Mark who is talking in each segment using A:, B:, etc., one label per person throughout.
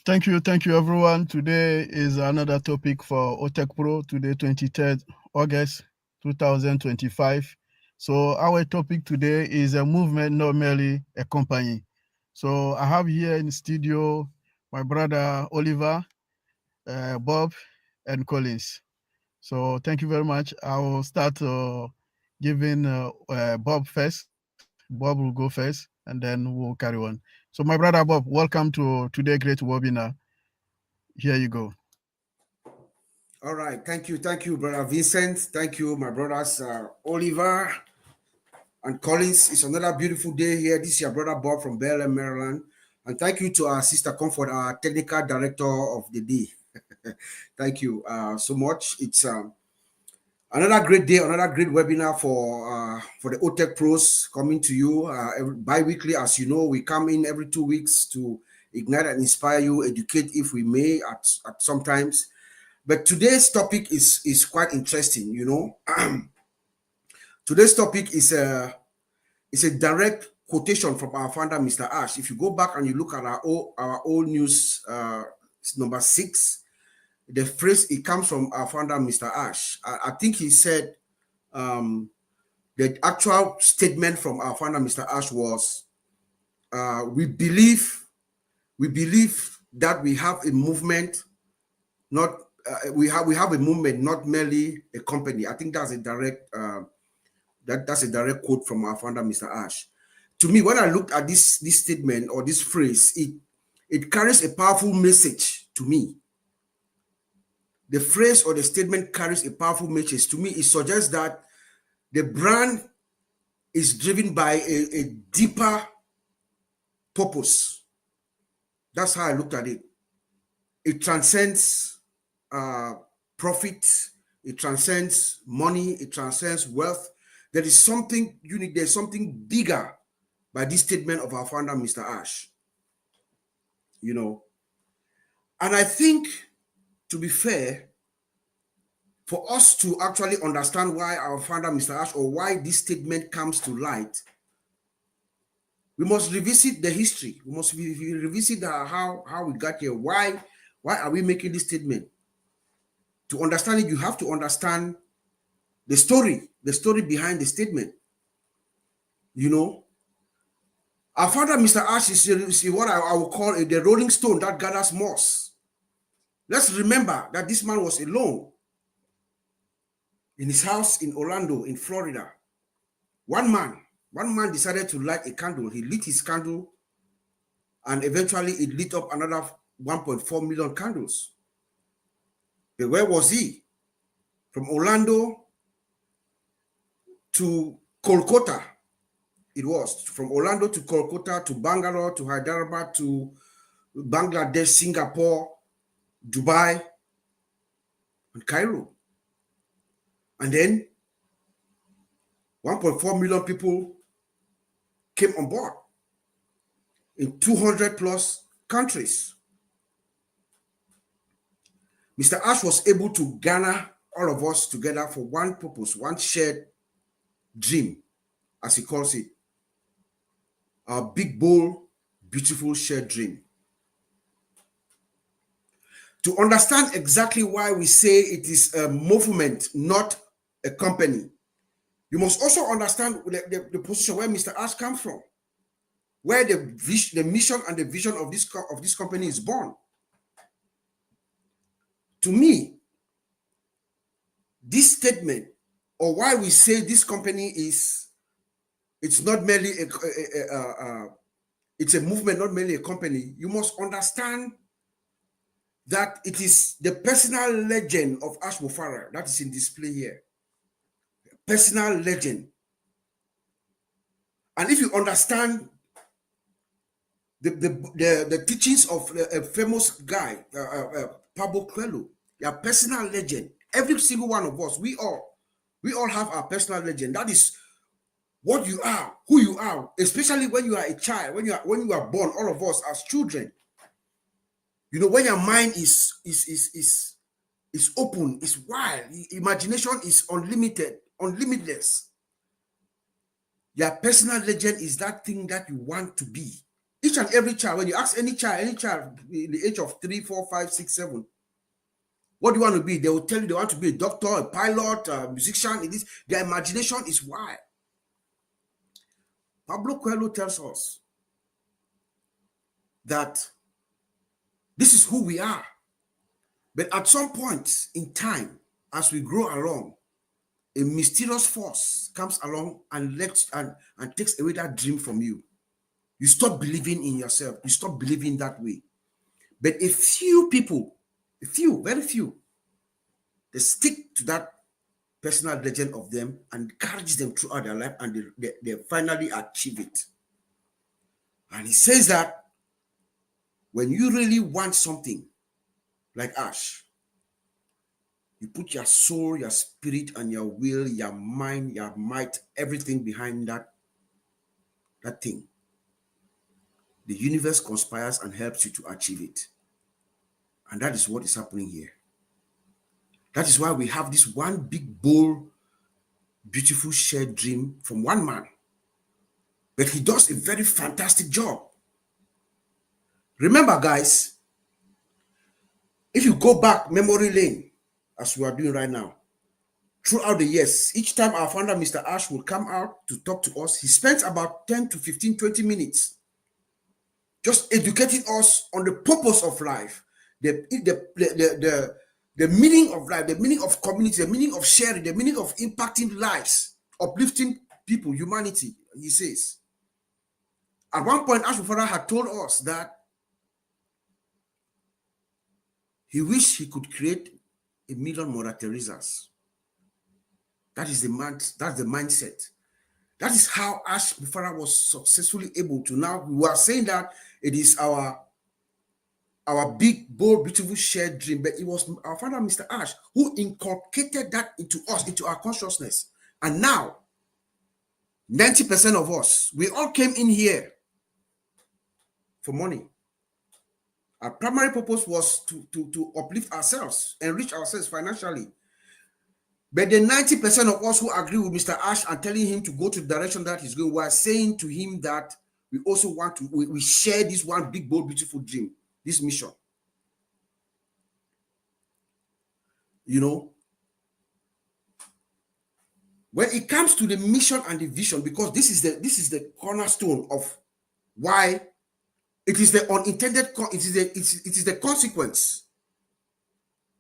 A: Thank you, everyone. Today is another topic for OTech Pro. Today, 23rd August 2025. So our topic today is a movement, not merely a company. So I have here in studio my brother Oliver, Bob, and Collins. So thank you very much. I will start giving Bob first. Bob will go first, and then we'll carry on. So my brother Bob, welcome to today's great webinar. Here you go.
B: All right. Thank you, Brother Vincent. Thank you, my brothers Oliver and Collins. It's another beautiful day here. This is your brother Bob from Bel-Air, Maryland. And thank you to our sister Comfort, our technical director of the day. Thank you so much. It's another great day, another great webinar for the OTech Pros coming to you bi-weekly. As you know, we come in every 2 weeks to ignite and inspire you, educate if we may at sometimes. But today's topic is quite interesting, you know. Today's topic is a direct quotation from our founder, Mr. Ash. If you go back and you look at our old news, number 6, the phrase, it comes from our founder, Mr. Ash. I think he said the actual statement from our founder, Mr. Ash, was we believe that we have a movement, not we have a movement, not merely a company. I think that's a direct that's a direct quote from our founder, Mr. Ash. To me, when I looked at this statement or this phrase, it carries a powerful message to me. The phrase or the statement carries a powerful message to me. It suggests that the brand is driven by a deeper purpose. That's how I looked at it. It transcends profit, it transcends money, it transcends wealth. There is something unique, there's something bigger by this statement of our founder, Mr. Ash. You know, and I think, to be fair, for us to actually understand why our founder, Mr. Ash, or why this statement comes to light, we must revisit the history. We must revisit how we got here. Why are we making this statement? To understand it, you have to understand the story behind the statement. You know, our father, Mr. Ash, is what I will call the rolling stone that gathers moss. Let's remember that this man was alone in his house in Orlando, in Florida. One man decided to light a candle. He lit his candle, and eventually it lit up another 1.4 million candles. But where was he? From Orlando to Kolkata. It was from Orlando to Kolkata to Bangalore to Hyderabad to Bangladesh, Singapore, Dubai, and Cairo. And then 1.4 million people came on board in 200 plus countries. Mr. Ash was able to gather all of us together for one purpose, one shared dream, as he calls it. Our big, bold, beautiful shared dream. To understand exactly why we say it is a movement, not a company, you must also understand the position where Mr. Ash comes from, where the mission and the vision of this company is born. To me, this statement, or why we say this company it's not merely it's a movement, not merely a company, you must understand that it is the personal legend of Ash Mufara that is in display here. Personal legend. And if you understand the teachings of a famous guy, Pablo Coelho, your personal legend, every single one of us, we all have our personal legend. That is what you are, who you are, especially when you are a child, when you are born, all of us as children. You know, when your mind is open, is wild, imagination is unlimited, unlimitless. Your personal legend is that thing that you want to be. Each each and every child, when you ask any child in the age of 3, 4, 5, 6, 7, what do you want to be? They will tell you they want to be a doctor, a pilot, a musician. Their imagination is wild. Pablo Coelho tells us that this is who we are. But at some point in time, as we grow along, a mysterious force comes along and takes away that dream from you. You stop believing in yourself. You stop believing that way. But a few people, very few, they stick to that personal legend of them and carries them throughout their life, and they finally achieve it. And he says that when you really want something like Ash, you put your soul, your spirit, and your will, your mind, your might, everything behind that thing. The universe conspires and helps you to achieve it. And that is what is happening here. That is why we have this one big, bold, beautiful shared dream from one man. But he does a very fantastic job. Remember, guys, if you go back memory lane, as we are doing right now, throughout the years, each time our founder, Mr. Ash, will come out to talk to us, he spends about 10 to 15, 20 minutes just educating us on the purpose of life, the meaning of life, the meaning of community, the meaning of sharing, the meaning of impacting lives, uplifting people, humanity, he says. At one point, Ash Mufara had told us that he wished he could create 1 million Mother Teresas. That is the mindset. That is how Ash Mufara was successfully able to now. We are saying that it is our big, bold, beautiful shared dream, but it was our founder, Mr. Ash, who inculcated that into us, into our consciousness. And now, 90% of us, we all came in here for money. Our primary purpose was to uplift ourselves, enrich ourselves financially. But the 90% of us who agree with Mr. Ash and telling him to go to the direction that he's going, we are saying to him that we also want to, we share this one big, bold, beautiful dream, this mission. You know, when it comes to the mission and the vision, because this is the cornerstone of why it is the unintended, it is the consequence.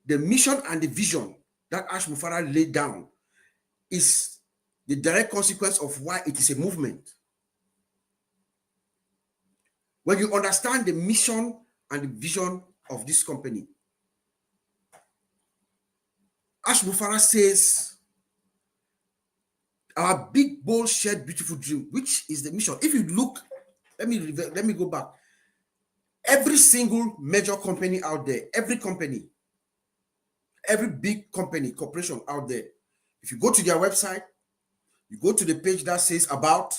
B: The mission and the vision that Ash Mufara laid down is the direct consequence of why it is a movement. When you understand the mission and the vision of this company, Ash Mufara says, our big, bold, shared, beautiful dream, which is the mission. If you look, let me go back. Every single major company out there, every big company, corporation out there, if you go to their website, you go to the page that says about,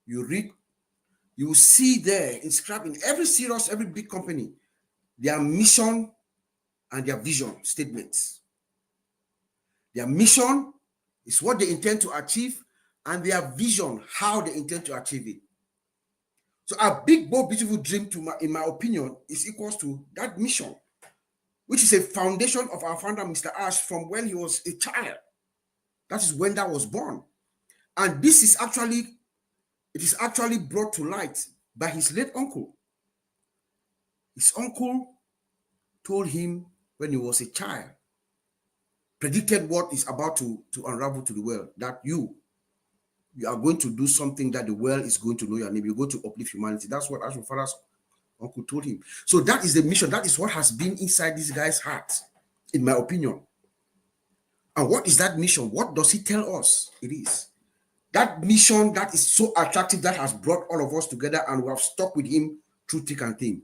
B: you read, you will see there inscribed in every big company, their mission and their vision statements. Their mission is what they intend to achieve, and their vision, how they intend to achieve it. So a big, bold, beautiful dream, in my opinion, is equals to that mission, which is a foundation of our founder, Mr. Ash, from when he was a child. That is when that was born. And this is actually brought to light by his late uncle. His uncle told him when he was a child, predicted what is about to unravel to the world, that you are going to do something that the world is going to know your name. You're going to uplift humanity. That's what Ash Mufara's uncle told him. So that is the mission. That is what has been inside this guy's heart, in my opinion. And what is that mission? What does he tell us it is? That mission that is so attractive, that has brought all of us together, and we have stuck with him through thick and thin.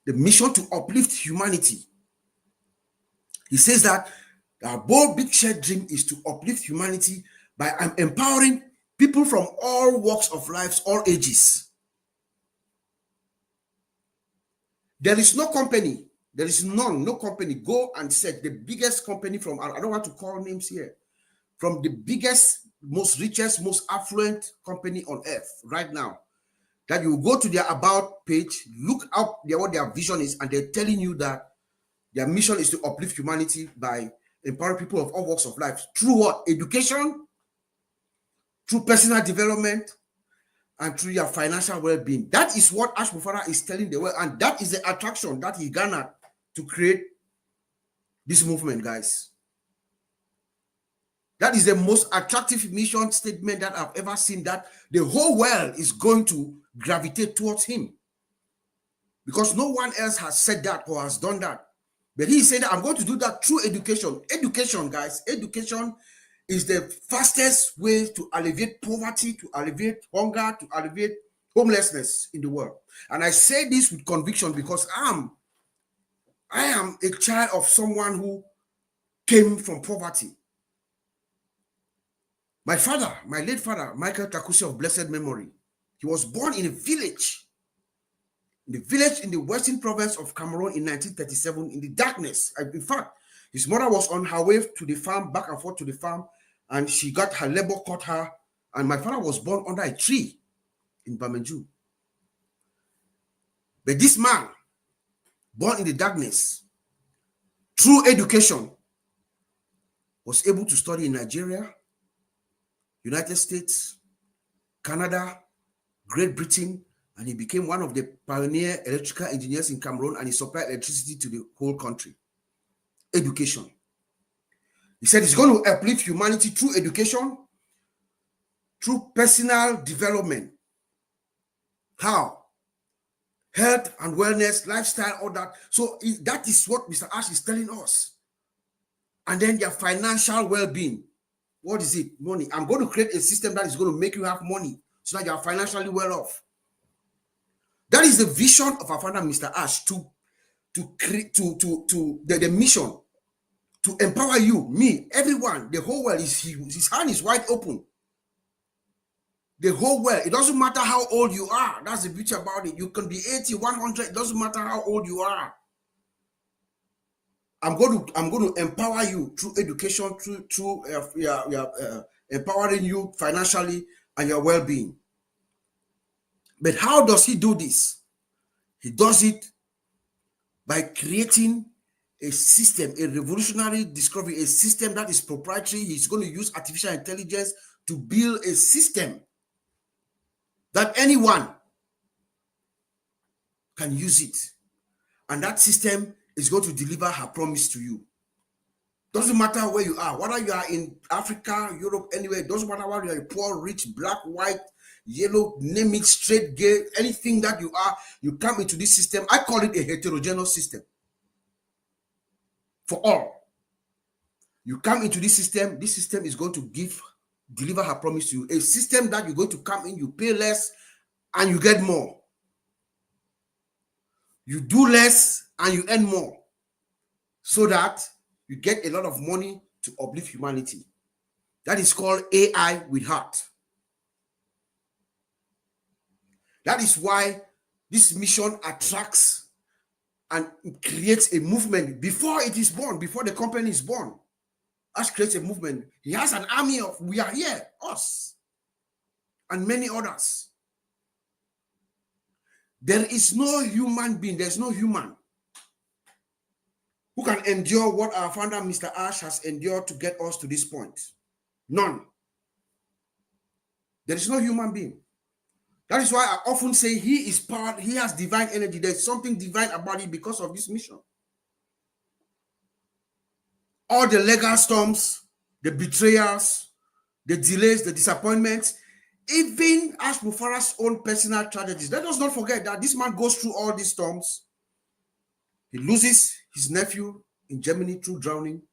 B: The mission to uplift humanity. He says that our bold, big shared dream is to uplift humanity by empowering people from all walks of life, all ages. There is no company, no company. Go and search the biggest company from, I don't want to call names here, from the biggest, most richest, most affluent company on earth right now. that you go to their about page, look up what their vision is, and they're telling you that their mission is to uplift humanity by empowering people of all walks of life through what? Education, through personal development, and through your financial well-being. That is what Ash Mufara is telling the world, and that is the attraction that he garnered to create this movement, guys. That is the most attractive mission statement that I've ever seen, that the whole world is going to gravitate towards him. Because no one else has said that or has done that. But he said that I'm going to do that through education. Education, guys, education is the fastest way to alleviate poverty, to alleviate hunger, to alleviate homelessness in the world. And I say this with conviction because I am a child of someone who came from poverty. My father, my late father, Michael Takusi of blessed memory, he was born in a village in the western province of Cameroon in 1937 in the darkness. In fact, his mother was on her way to the farm, back and forth to the farm, and she got her labor caught her, and my father was born under a tree in Bamenju. But this man, born in the darkness, through education, was able to study in Nigeria, United States, Canada, Great Britain, and he became one of the pioneer electrical engineers in Cameroon, and he supplied electricity to the whole country. Education. He said he's going to uplift humanity through education, through personal development. How? Health and wellness, lifestyle, all that. So that is what Mr. Ash is telling us. And then their financial well-being. What is it? Money. I'm going to create a system that is going to make you have money so that you are financially well off. That is the vision of our founder, Mr. Ash, to create the mission to empower you, me, everyone, the whole world. His hand is wide open. The whole world. It doesn't matter how old you are. That's the beauty about it. You can be 80, 100. It doesn't matter how old you are. I'm going to empower you through education, through empowering you financially and your well-being. But how does he do this? He does it by creating a system, a revolutionary discovery, a system that is proprietary. He's going to use artificial intelligence to build a system that anyone can use it. And that system is going to deliver her promise to you. Doesn't matter where you are, whether you are in Africa, Europe, anywhere. It doesn't matter whether you are poor, rich, black, white, yellow, name it, straight, gay, anything that you are, you come into this system. I call it a heterogeneous system. For all. You come into this system is going to deliver her promise to you. A system that you're going to come in, you pay less and you get more. You do less and you earn more. So that you get a lot of money to uplift humanity. That is called AI with heart. That is why this mission attracts and creates a movement before it is born, before the company is born. Ash creates a movement. He has an army of, we are here, us, and many others. There is no human being, there's no human who can endure what our founder, Mr. Ash, has endured to get us to this point. None. There is no human being. That is why I often say he is powered, he has divine energy. There's something divine about it because of this mission. All the legal storms, the betrayals, the delays, the disappointments, even Ash Mufara's own personal tragedies. Let us not forget that this man goes through all these storms. He loses his nephew in Germany through drowning.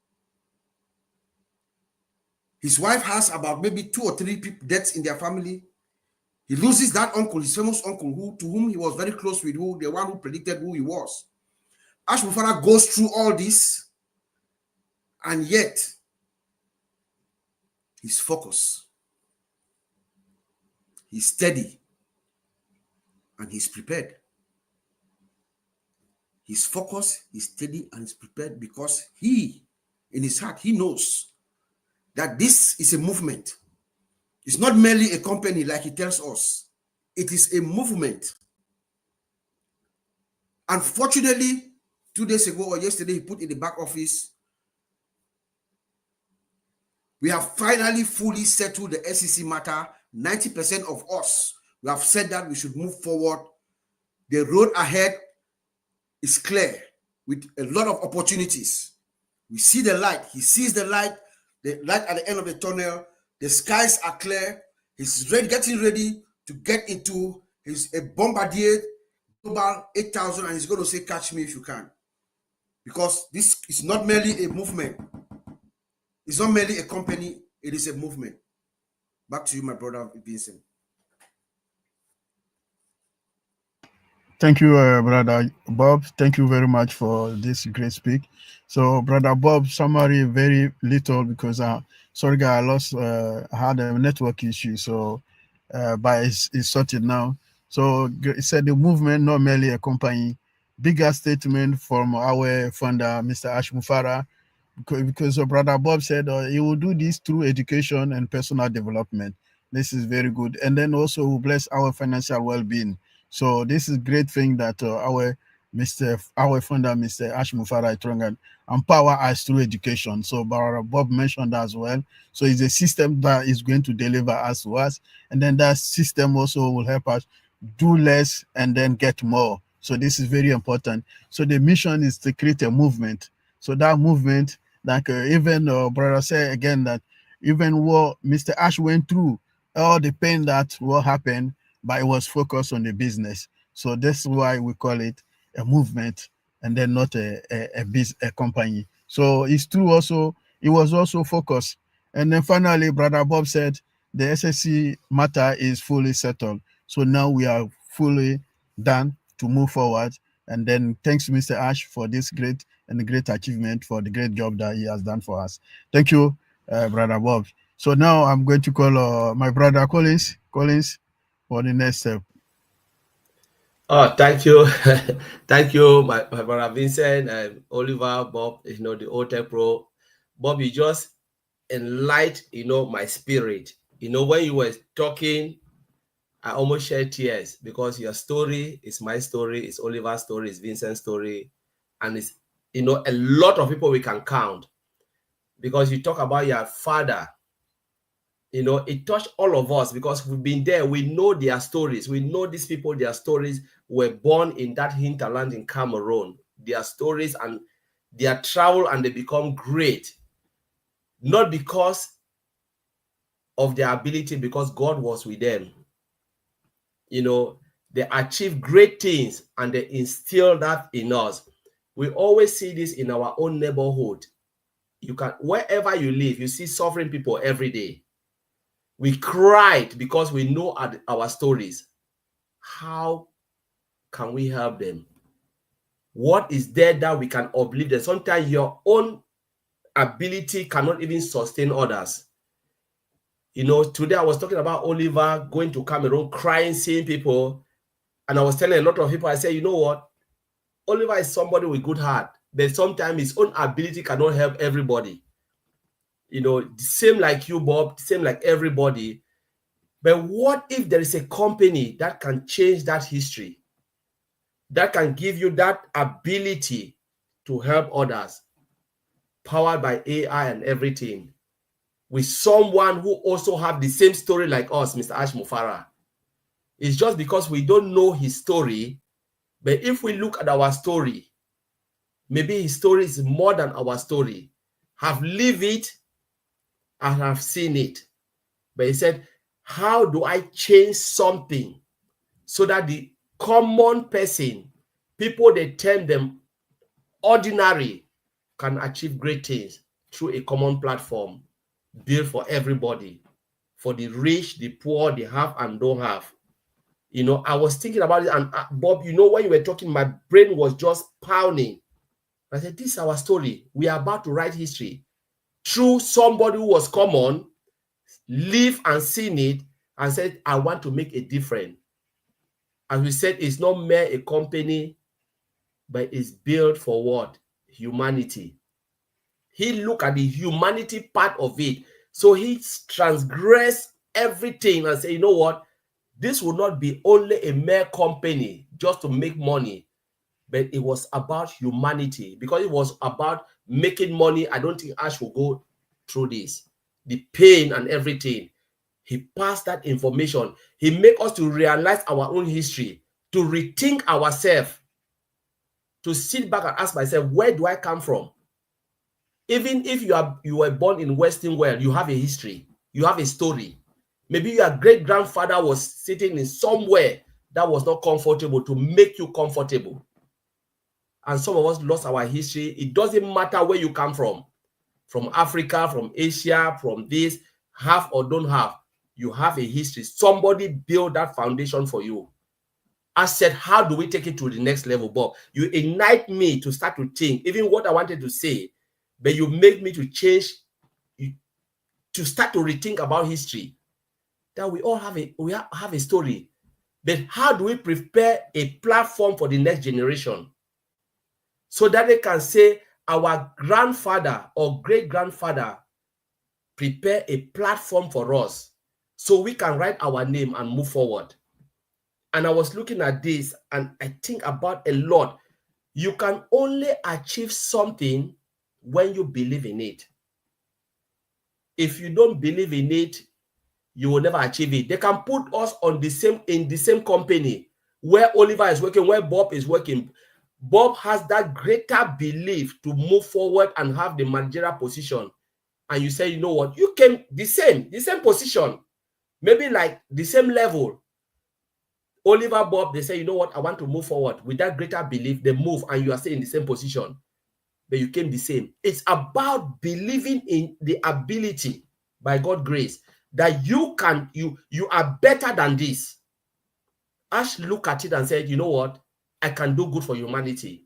B: His wife has about maybe 2 or 3 deaths in their family. He loses that uncle, his famous uncle, to whom he was very close with, the one who predicted who he was. Ash Mufara goes through all this, and yet he's focused, he's steady, and he's prepared. He's focused, he's steady, and he's prepared because he, in his heart, he knows that this is a movement. It's not merely a company like he tells us. It is a movement. Unfortunately, 2 days ago or yesterday, he put in the back office, we have finally fully settled the SEC matter. 90% of us, we have said that we should move forward. The road ahead is clear with a lot of opportunities. We see the light. He sees the light at the end of the tunnel. The skies are clear. He's getting ready to get into a Bombardier Global 8,000, and he's going to say, catch me if you can. Because this is not merely a movement. It's not merely a company. It is a movement. Back to you, my brother Vincent.
A: Thank you, Brother Bob. Thank you very much for this great speak. So, Brother Bob, summary very little because sorry, I lost. I had a network issue, so but it's sorted now. So, it said the movement, not merely a company. Bigger statement from our founder, Mr. Ash Mufara, because Brother Bob said he will do this through education and personal development. This is very good, and then also will bless our financial well-being. So this is great thing that our founder Mr. Ash Mufara Itrongan empower us through education. So Brother Bob mentioned that as well. So it's a system that is going to deliver us to us, and then that system also will help us do less and then get more. So this is very important. So the mission is to create a movement. So that movement, like even brother said again that even what Mr. Ash went through, all the pain that what happened, but it was focused on the business. So that's why we call it a movement and then not a company. So it's true also, it was also focused. And then finally, Brother Bob said the SSC matter is fully settled. So now we are fully done to move forward. And then thanks to Mr. Ash for this great achievement, for the great job that he has done for us. Thank you, Brother Bob. So now I'm going to call my brother Collins for the next step.
C: Oh, thank you. Thank you, my brother Vincent and Oliver, Bob, the old tech pro. Bob, you just enlight, my spirit. When you were talking, I almost shed tears because your story is my story, it's Oliver's story, it's Vincent's story, and it's, a lot of people we can count. Because you talk about your father, it touched all of us because we've been there. We know their stories. We know these people, their stories were born in that hinterland in Cameroon. Their stories and their travel, and they become great. Not because of their ability, because God was with them. They achieved great things and they instill that in us. We always see this in our own neighborhood. Wherever you live, you see suffering people every day. We cried because we know our stories. How can we help them? What is there that we can uplift them? Sometimes your own ability cannot even sustain others. Today I was talking about Oliver going to Cameroon, crying, seeing people. And I was telling a lot of people, I said, you know what? Oliver is somebody with good heart, but sometimes his own ability cannot help everybody. Same like you, Bob, same like everybody. But what if there is a company that can change that history, that can give you that ability to help others, powered by AI and everything, with someone who also have the same story like us, Mr. Ash Mufara? It's just because we don't know his story. But if we look at our story, maybe his story is more than our story. Have lived it and have seen it. But he said, how do I change something so that the common person, people they term them ordinary, can achieve great things through a common platform built for everybody, for the rich, the poor, the have and don't have. I was thinking about it, and Bob, when you were talking, my brain was just pounding. I said, this is our story. We are about to write history through somebody who was common, live and seen it, and said, I want to make a difference. As we said, it's not mere a company, but it's built for what? Humanity. He looked at the humanity part of it. So he transgressed everything and said, you know what? this would not be only a mere company just to make money, but it was about humanity. Because it was about making money, I don't think Ash will go through this, the pain and everything. He passed that information. He made us to realize our own history, to rethink ourselves, to sit back and ask myself, where do I come from? Even if you were born in Western world, you have a history, you have a story. Maybe your great-grandfather was sitting in somewhere that was not comfortable to make you comfortable. And some of us lost our history. It doesn't matter where you come from Africa, from Asia, from this, have or don't have, you have a history. Somebody built that foundation for you. I said, how do we take it to the next level, Bob? You ignite me to start to think, even what I wanted to say, but you make me to change, to start to rethink about history. That we all have a story. But how do we prepare a platform for the next generation so that they can say our grandfather or great-grandfather prepare a platform for us so we can write our name and move forward? And I was looking at this and I think about a lot. You can only achieve something when you believe in it. If you don't believe in it, you will never achieve it. They can put us in the same company where Oliver is working, where Bob is working. Bob has that greater belief to move forward and have the managerial position. And you say, you know what, you came the same position, maybe like the same level. Oliver, Bob, they say, you know what, I want to move forward. With that greater belief, they move and you are still in the same position, but you came the same. It's about believing in the ability, by God's grace, that you are better than this. Ash looked at it and said, you know what, I can do good for humanity.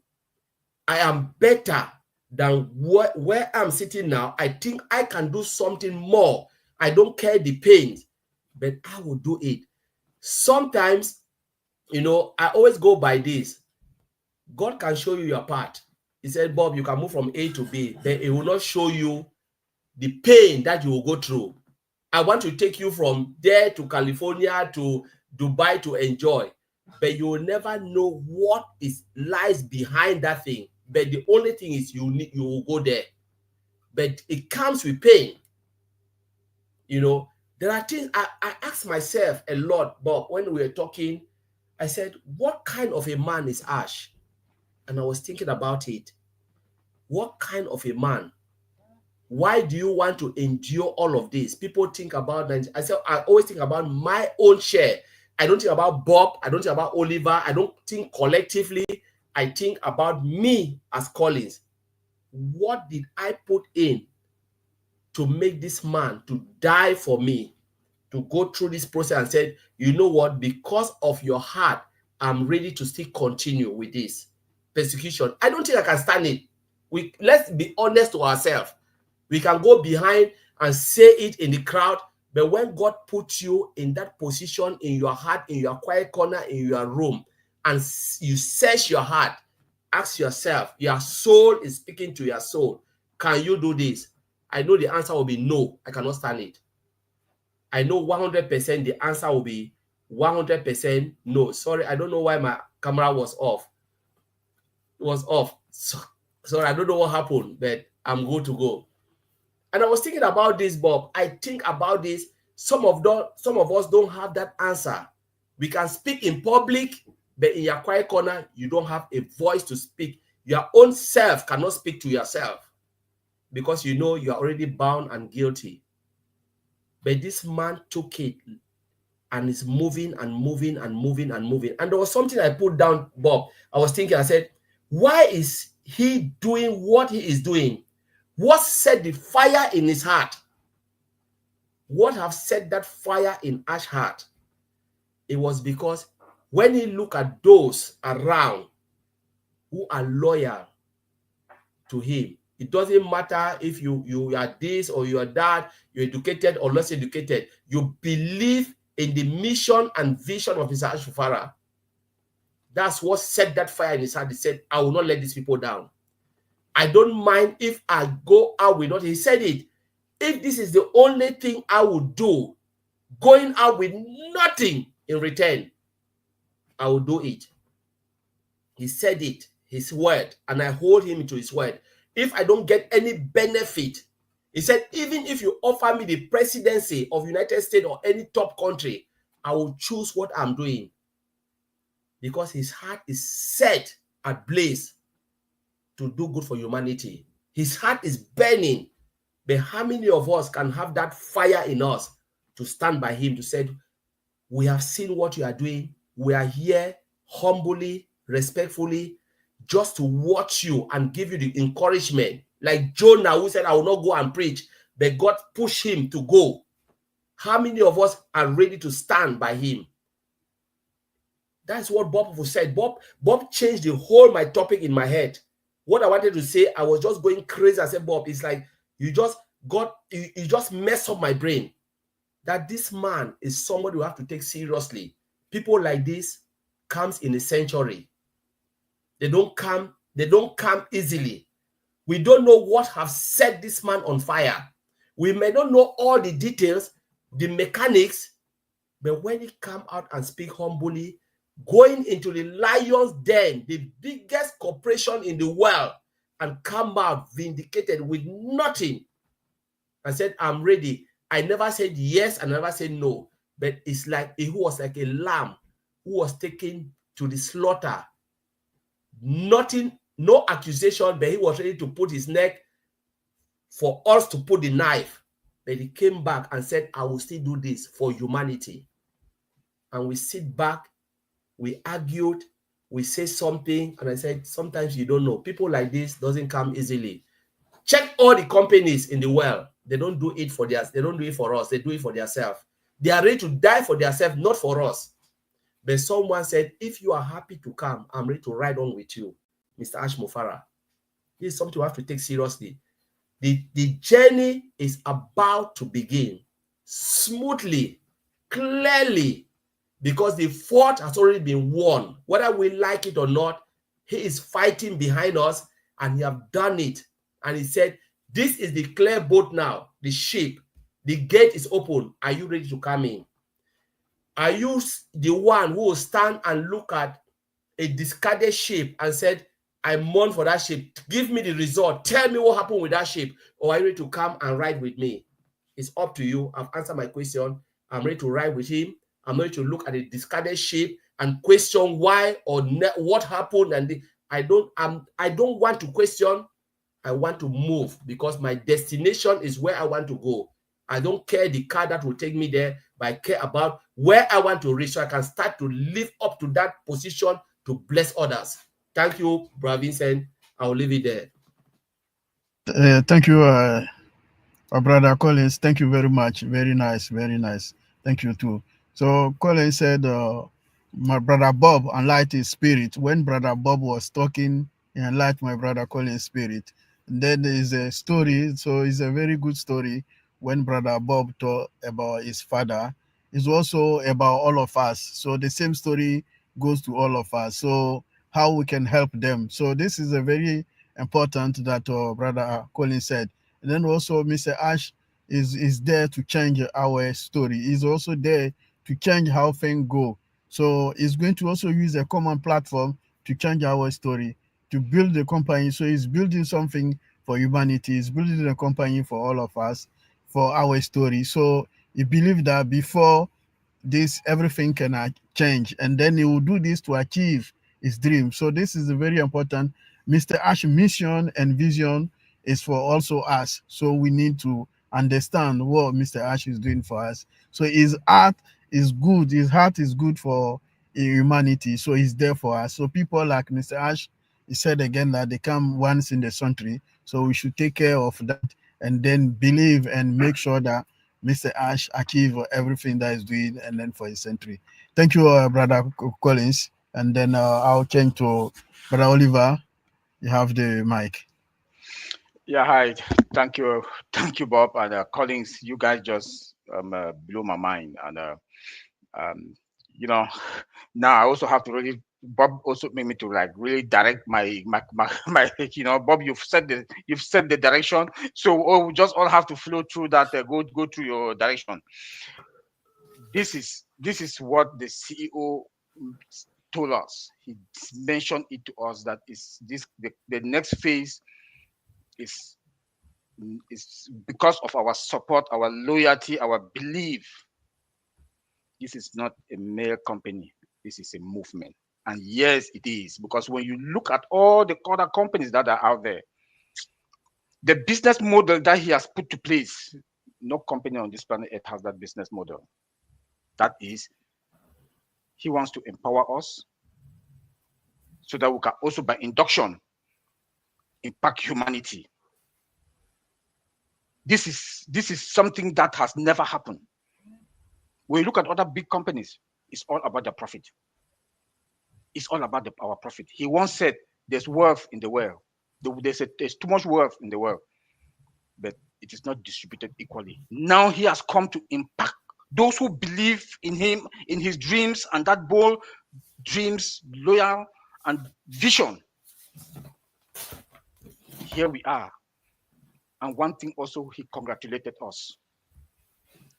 C: I am better than where I'm sitting now. I think I can do something more. I don't care the pain, but I will do it. Sometimes, I always go by this. God can show you your path. He said, Bob, you can move from A to B, but it will not show you the pain that you will go through. I want to take you from there to California to Dubai to enjoy, but you will never know what lies behind that thing. But the only thing is you will go there. But it comes with pain. There are things I ask myself a lot, Bob, when we were talking. I said, what kind of a man is Ash? And I was thinking about it. What kind of a man? Why do you want to endure all of this? People think about that. I always think about my own share. I don't think about Bob. I don't think about Oliver. I don't think collectively. I think about me as Collins. What did I put in to make this man to die for me, to go through this process and said, you know what, because of your heart, I'm ready to still continue with this persecution. I don't think I can stand it. Let's be honest to ourselves. We can go behind and say it in the crowd, but when God puts you in that position, in your heart, in your quiet corner, in your room, and you search your heart, ask yourself, your soul is speaking to your soul, can you do this? I know the answer will be no, I cannot stand it. I know 100% the answer will be 100% no. Sorry, I don't know why my camera was off. It was off. Sorry, I don't know what happened, but I'm good to go. And I was thinking about this, Bob. I think about this. Some of us don't have that answer. We can speak in public, but in your quiet corner, you don't have a voice to speak. Your own self cannot speak to yourself because you know you are already bound and guilty. But this man took it and is moving and moving and moving and moving. And there was something I put down, Bob. I was thinking, I said, why is he doing what he is doing? What set the fire in his heart? What have set that fire in Ash's heart? It was because when he looked at those around who are loyal to him, it doesn't matter if you are this or you are that, you're educated or less educated, you believe in the mission and vision of Mr. Ashufara. That's what set that fire in his heart. He said, I will not let these people down. I don't mind if I go out with nothing. He said it. If this is the only thing I would do, going out with nothing, In return, I will do it. He said it, his word, and I hold him to his word. If I don't get any benefit, he said, even if you offer me the presidency of United States or any top country, I will choose what I'm doing. Because his heart is set ablaze to do good for humanity. His heart is burning. But how many of us can have that fire in us to stand by him to say, we have seen what you are doing. We are here humbly, respectfully, just to watch you and give you the encouragement. Like Jonah, who said, I will not go and preach, but God pushed him to go. How many of us are ready to stand by him? That's what Bob said. Bob changed the whole my topic in my head. What I wanted to say, I was just going crazy. I said, Bob, it's like you just messed up my brain. That this man is somebody we have to take seriously. People like this comes in a century. They don't come easily. We don't know what have set this man on fire. We may not know all the details, the mechanics, but when he come out and speak humbly, going into the lion's den, the biggest corporation in the world, and come out vindicated with nothing, and said, I'm ready. I never said yes, I never said no, but it's like he was like a lamb who was taken to the slaughter. Nothing, no accusation, but he was ready to put his neck for us to put the knife. But he came back and said, I will still do this for humanity. And we sit back, we argued, we say something, and I said, sometimes you don't know. People like this doesn't come easily. Check all the companies in the world. They don't do it for theirs. They don't do it for us. They do it for themselves. They are ready to die for themselves, not for us. But someone said, if you are happy to come, I'm ready to ride on with you, Mr. Ash Mufara. This is something we have to take seriously. The journey is about to begin smoothly, clearly, because the fort has already been won. Whether we like it or not, he is fighting behind us, and he have done it. And he said, this is the clear boat now, the ship. The gate is open. Are you ready to come in? Are you the one who will stand and look at a discarded ship and said, I mourn for that ship. Give me the result. Tell me what happened with that ship. Or are you ready to come and ride with me? It's up to you. I've answered my question. I'm ready to ride with him. I'm ready to look at a discarded ship and question why or what happened. And I don't want to question. I want to move because my destination is where I want to go. I don't care the car that will take me there, but I care about where I want to reach so I can start to live up to that position to bless others. Thank you, Brother Vincent. I'll leave it there.
A: Thank you, Brother Collins. Thank you very much. Very nice. Very nice. Thank you too. So Collins said, my brother Bob enlightened his spirit. When Brother Bob was talking, he enlightened my brother Collins' spirit. And then there is a story. So it's a very good story when Brother Bob talked about his father. It's also about all of us. So the same story goes to all of us. So how we can help them. So this is a very important that Brother Collins said. And then also Mr. Ash is there to change our story. He's also there to change how things go. So he's going to also use a common platform to change our story, to build the company. So he's building something for humanity. He's building a company for all of us, for our story. So he believes that before this, everything can change. And then he will do this to achieve his dream. So this is a very important. Mr. Ash's mission and vision is for also us. So we need to understand what Mr. Ash is doing for us. So his heart is good. His heart is good for humanity. So he's there for us. So people like Mr. Ash, he said again that they come once in the century. So we should take care of that and then believe and make sure that Mr. Ash achieve everything that he's doing and then for his century. Thank you, Brother Collins. And then I'll change to Brother Oliver. You have the mic.
D: Yeah, hi. Thank you, Bob and Collins. You guys just blew my mind, and um, you know, now I also have to really. Bob also made me to like really direct my Bob, you've set the direction, so we just all have to flow through that. Go through your direction. This is what the CEO told us. He mentioned it to us that is this the next phase is because of our support, our loyalty, our belief. This is not a mere company. This is a movement. And yes, it is. Because when you look at all the other companies that are out there, the business model that he has put to place, no company on this planet Earth has that business model. That is, he wants to empower us so that we can also, by induction, impact humanity. This is something that has never happened. When you look at other big companies, it's all about the profit. It's all about our profit. He once said, there's wealth in the world. There's too much wealth in the world, but it is not distributed equally. Now he has come to impact those who believe in him, in his dreams, and that bold dreams, loyal, and vision. Here we are. And one thing also, he congratulated us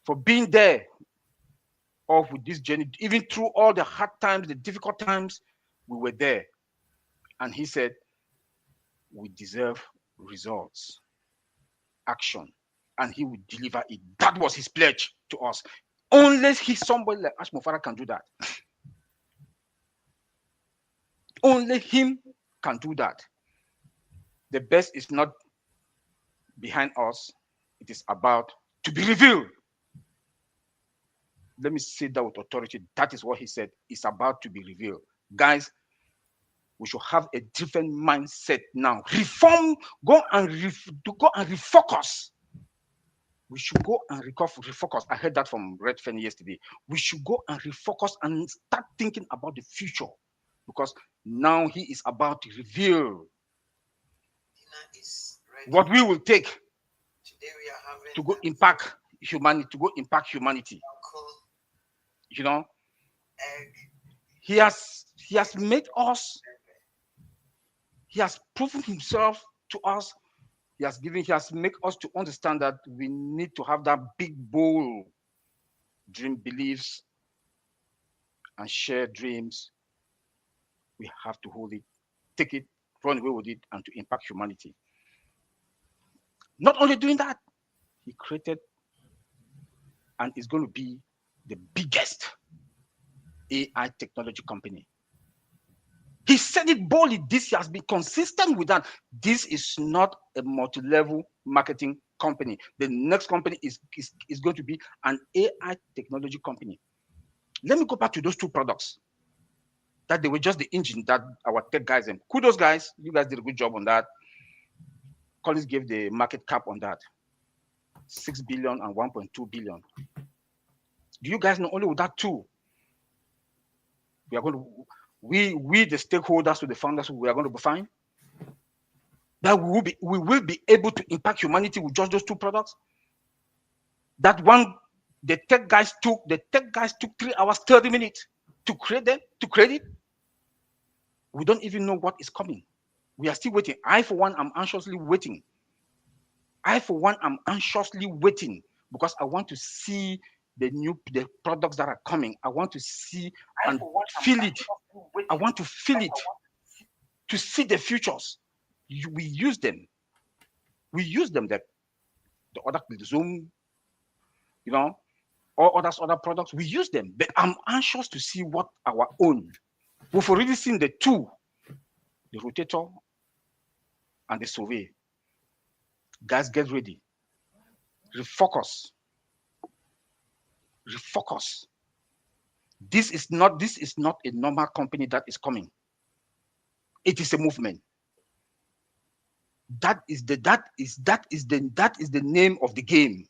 D: for being there off with this journey. Even through all the hard times, the difficult times, we were there. And he said, we deserve results, action, and he would deliver it. That was his pledge to us. Only somebody like Ash Mofara can do that. Only him can do that. The best is not behind us. It is about to be revealed. Let me say that with authority. That is what he said. It's about to be revealed. Guys, we should have a different mindset now. Reform, go and refocus. We should go and refocus. I heard that from Redfern yesterday. We should go and refocus and start thinking about the future, because now he is about to reveal what we will take to go impact humanity. You know, he has made us. He has proven himself to us. He has made us to understand that we need to have that big, bold dream, beliefs, and share dreams. We have to hold it, take it, run away with it, and to impact humanity. Not only doing that, he created and is going to be the biggest AI technology company. He said it boldly. This has been consistent with that. This is not a multi-level marketing company. The next company is going to be an AI technology company. Let me go back to those two products. That they were just the engine that our tech guys, and kudos guys, you guys did a good job on that. Collins gave the market cap on that. 6 billion and 1.2 billion. Do you guys know only with that two, we are going to, we the stakeholders, to the founders, we are going to be fine? That we will be able to impact humanity with just those two products? That one, the tech guys took 3 hours, 30 minutes to create it. We don't even know what is coming. We are still waiting. I, for one, am anxiously waiting. Because I want to see the products that are coming. I want to see and feel it. I want to feel it to see the futures. We use them. The other, the Zoom, you know, all other products, we use them. But I'm anxious to see what our own. We've already seen the two, the rotator and the survey. Guys, get ready. Refocus. This is not a normal company that is coming. It is a movement. That is the name of the game.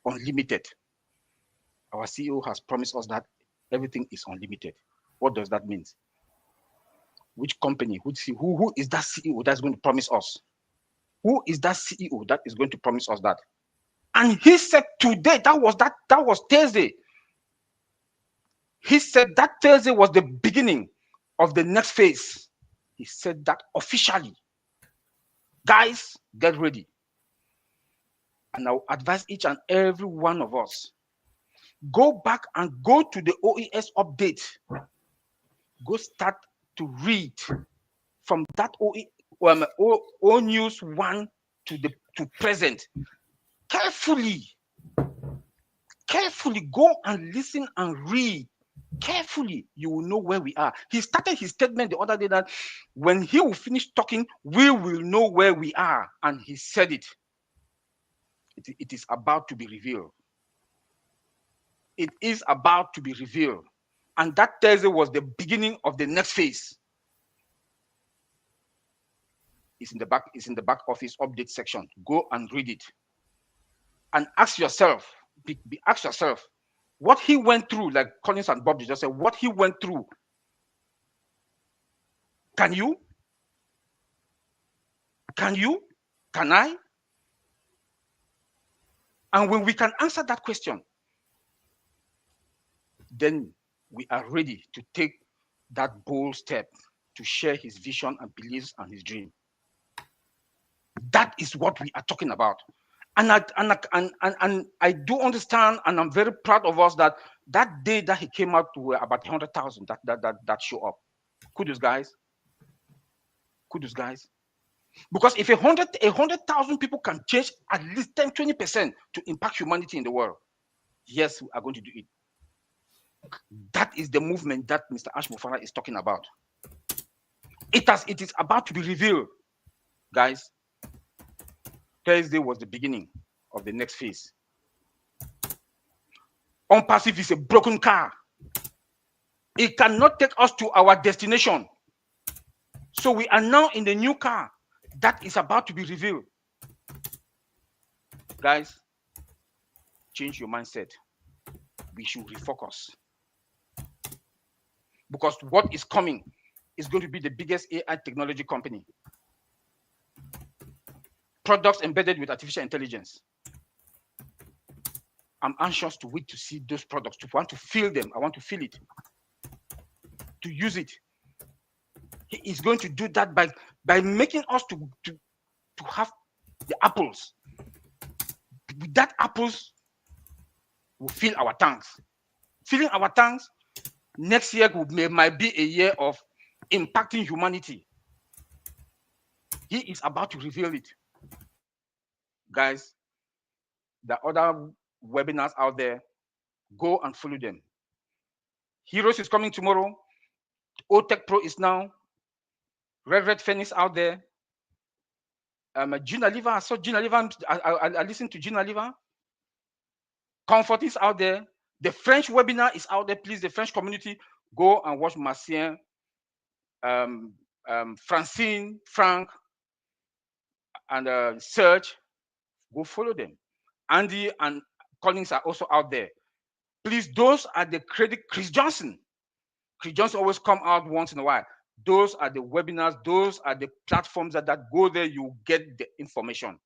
D: Unlimited. Our CEO has promised us that everything is unlimited. What does that mean? Which company? Who is that CEO that's going to promise us? Who is that CEO that is going to promise us that? And he said today, that was Thursday. He said that Thursday was the beginning of the next phase. He said that officially. Guys, get ready. And I'll advise each and every one of us Go back and go to the OES update. Go start to read from that O News 1 to present. Carefully go and listen and read. Carefully, you will know where we are. He started his statement the other day that when he will finish talking, we will know where we are. And he said it. It is about to be revealed. It is about to be revealed. And that Thursday was the beginning of the next phase. It's in the back office update section. Go and read it. And ask yourself, ask yourself, what he went through, like Collins and Bob just said, what he went through. Can you? Can you? Can I? And when we can answer that question, then we are ready to take that bold step to share his vision and beliefs and his dream. That is what we are talking about. And I do understand, and I'm very proud of us that day that he came out, were about 100,000 that show up. Kudos, guys. Kudos, guys. Because if 100,000 people can change at least 10-20% to impact humanity in the world, yes, we are going to do it. That is the movement that Mr. Ash Mufara is talking about. It is about to be revealed, guys. Thursday was the beginning of the next phase. Unpassive is a broken car. It cannot take us to our destination. So we are now in the new car that is about to be revealed. Guys, change your mindset. We should refocus. Because what is coming is going to be the biggest AI technology company. Products embedded with artificial intelligence. I'm anxious to wait to see those products, to want to feel them. I want to feel it, to use it. He is going to do that by making us to have the apples. With that apples, we'll fill our tanks. Filling our tanks, next year might be a year of impacting humanity. He is about to reveal it. Guys, the other webinars out there, go and follow them. Heroes is coming tomorrow. OTech Pro is now. Redfern is out there. Gina Liver, I saw Gina Liver. I listened to Gina Liver. Comfort is out there. The French webinar is out there. Please, the French community, go and watch Marcien, Francine, Frank, and Serge. Go follow them. Andy and Collins are also out there. Please, those are the Chris Johnson. Chris Johnson always come out once in a while. Those are the webinars. Those are the platforms that go there. You get the information.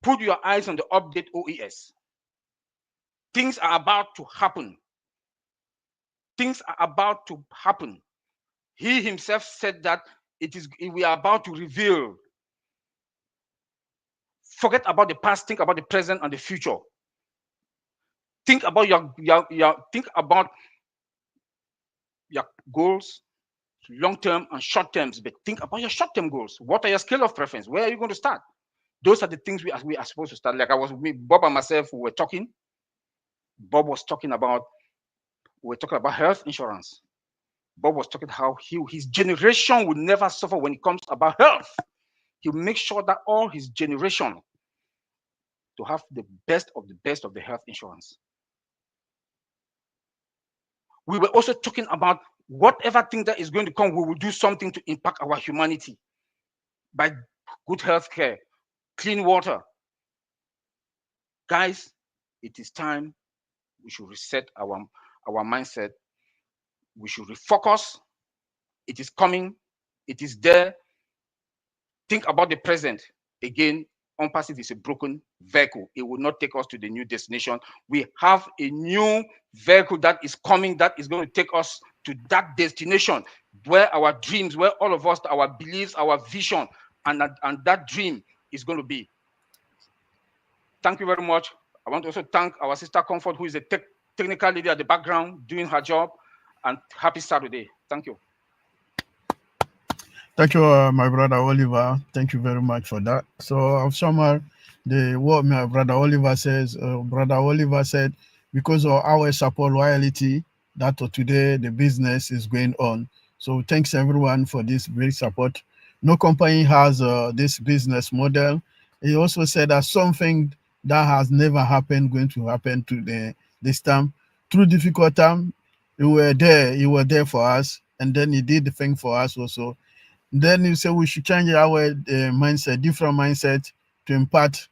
D: Put your eyes on the update OES. Things are about to happen. Things are about to happen. He himself said that we are about to reveal. Forget about the past. Think about the present and the future. Think about think about your goals, long-term and short-term. But think about your short-term goals. What are your scale of preference? Where are you going to start? Those are the things we are supposed to start. Like Bob and myself, we were talking. Bob was talking about, we were talking about health insurance. Bob was talking how his generation will never suffer when it comes about health. He'll make sure that all his generation to have the best of the health insurance. We were also talking about whatever thing that is going to come, we will do something to impact our humanity by good health care, clean water. Guys, it is time we should reset our mindset. We should refocus. It is coming. It is there. Think about the present. Again, Unpassive is a broken vehicle. It will not take us to the new destination. We have a new vehicle that is coming, that is going to take us to that destination where our dreams, where all of us, our beliefs, our vision, and that dream is going to be. Thank you very much. I want to also thank our sister Comfort, who is a technical leader at the background doing her job. And happy Saturday. Thank you.
A: Thank you, my brother Oliver. Thank you very much for that. So I'll summarize what my brother Oliver says. Brother Oliver said, because of our support loyalty, that today the business is going on. So thanks everyone for this great support. No company has this business model. He also said that something that has never happened going to happen to this time. Through difficult time, you were there. You were there for us, and then he did the thing for us also. Then you say we should change our mindset, different mindset to impart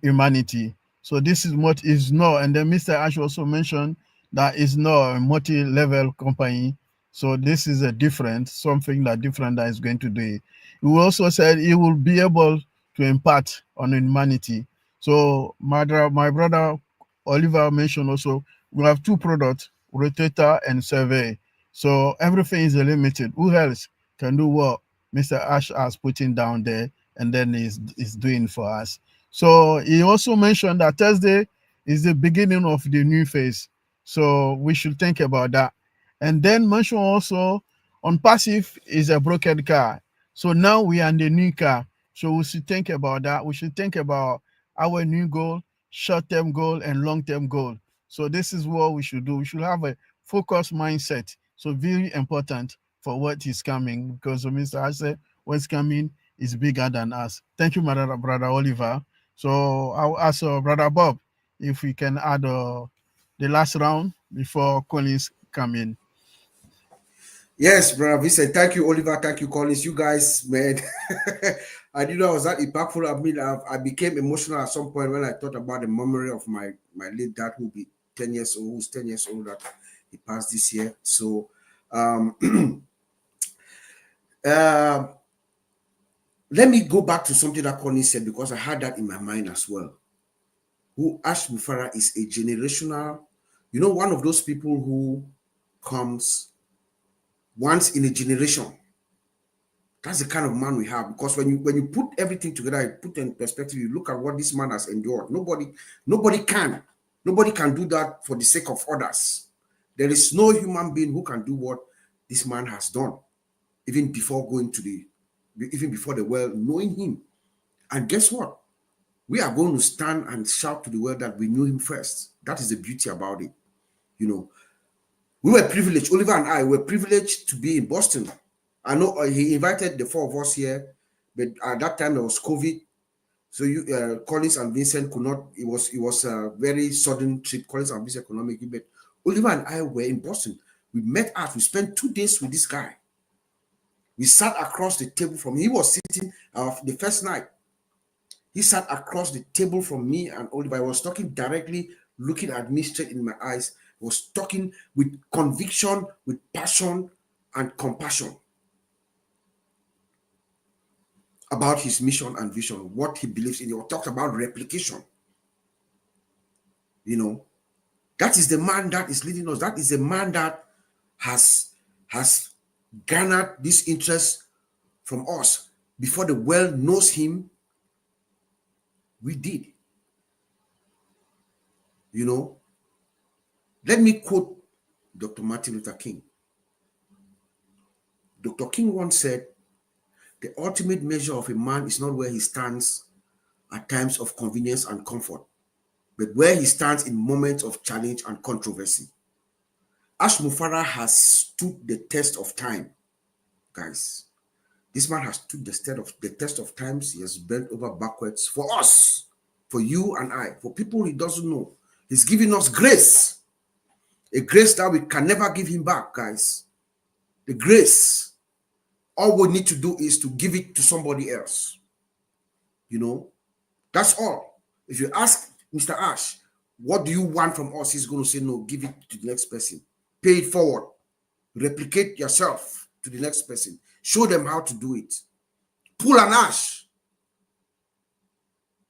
A: humanity. So this is what is not, and then Mr. Ash also mentioned that is not a multi-level company. So this is a different, something that different that is going to do it. He also said he will be able to impart on humanity. So my brother Oliver mentioned also we have two products, rotator and survey. So everything is limited. Who else can do what Mr. Ash has putting down there and then is doing for us? So he also mentioned that Thursday is the beginning of the new phase. So we should think about that. And then mention also on passive is a broken car. So now we are in the new car. So we should think about that. We should think about our new goal, short-term goal and long-term goal. So this is what we should do. We should have a focused mindset. So very important for what is coming, because Mr. I said what's coming is bigger than us. Thank you, my brother Oliver. So I'll ask Brother Bob if we can add the last round before Collins come in.
B: Yes, brother Vincent. Thank you, Oliver. Thank you, Collins. You guys, man. I didn't know I was that impactful. I mean, I became emotional at some point when I thought about the memory of my late dad, who will be 10 years old, who's 10 years old, that he passed this year. So, let me go back to something that Collins said, because I had that in my mind as well. Who Ash Mufara is a generational, one of those people who comes once in a generation. That's the kind of man we have, because when you put everything together, you put in perspective, you look at what this man has endured. Nobody can do that for the sake of others. There is no human being who can do what this man has done, even before the world knowing him. And guess what? We are going to stand and shout to the world that we knew him first. That is the beauty about it. We were privileged. Oliver and I were privileged to be in Boston. I know he invited the four of us here, but at that time there was COVID. So Collins and Vincent could not. It was a very sudden trip. Collins and Vincent could not make it, but Oliver and I were in Boston. We met us. We spent 2 days with this guy. We sat across the table from him. He was sitting the first night. He sat across the table from me and Oliver. He was talking directly, looking at me straight in my eyes. He was talking with conviction, with passion and compassion about his mission and vision, what he believes in. He talked about replication. That is the man that is leading us. That is the man that has garnered this interest from us. Before the world knows him, we did. Let me quote Dr. Martin Luther King. Dr. King once said, "The ultimate measure of a man is not where he stands at times of convenience and comfort, but where he stands in moments of challenge and controversy." Ash Mufara has stood the test of time, guys. This man has stood the test of times. He has bent over backwards for us, for you and I, for people he doesn't know. He's giving us grace, a grace that we can never give him back, guys. The grace, all we need to do is to give it to somebody else. That's all. If you ask Mr. Ash, what do you want from us? He's going to say, no, give it to the next person. Pay it forward. Replicate yourself to the next person. Show them how to do it. Pull an ash.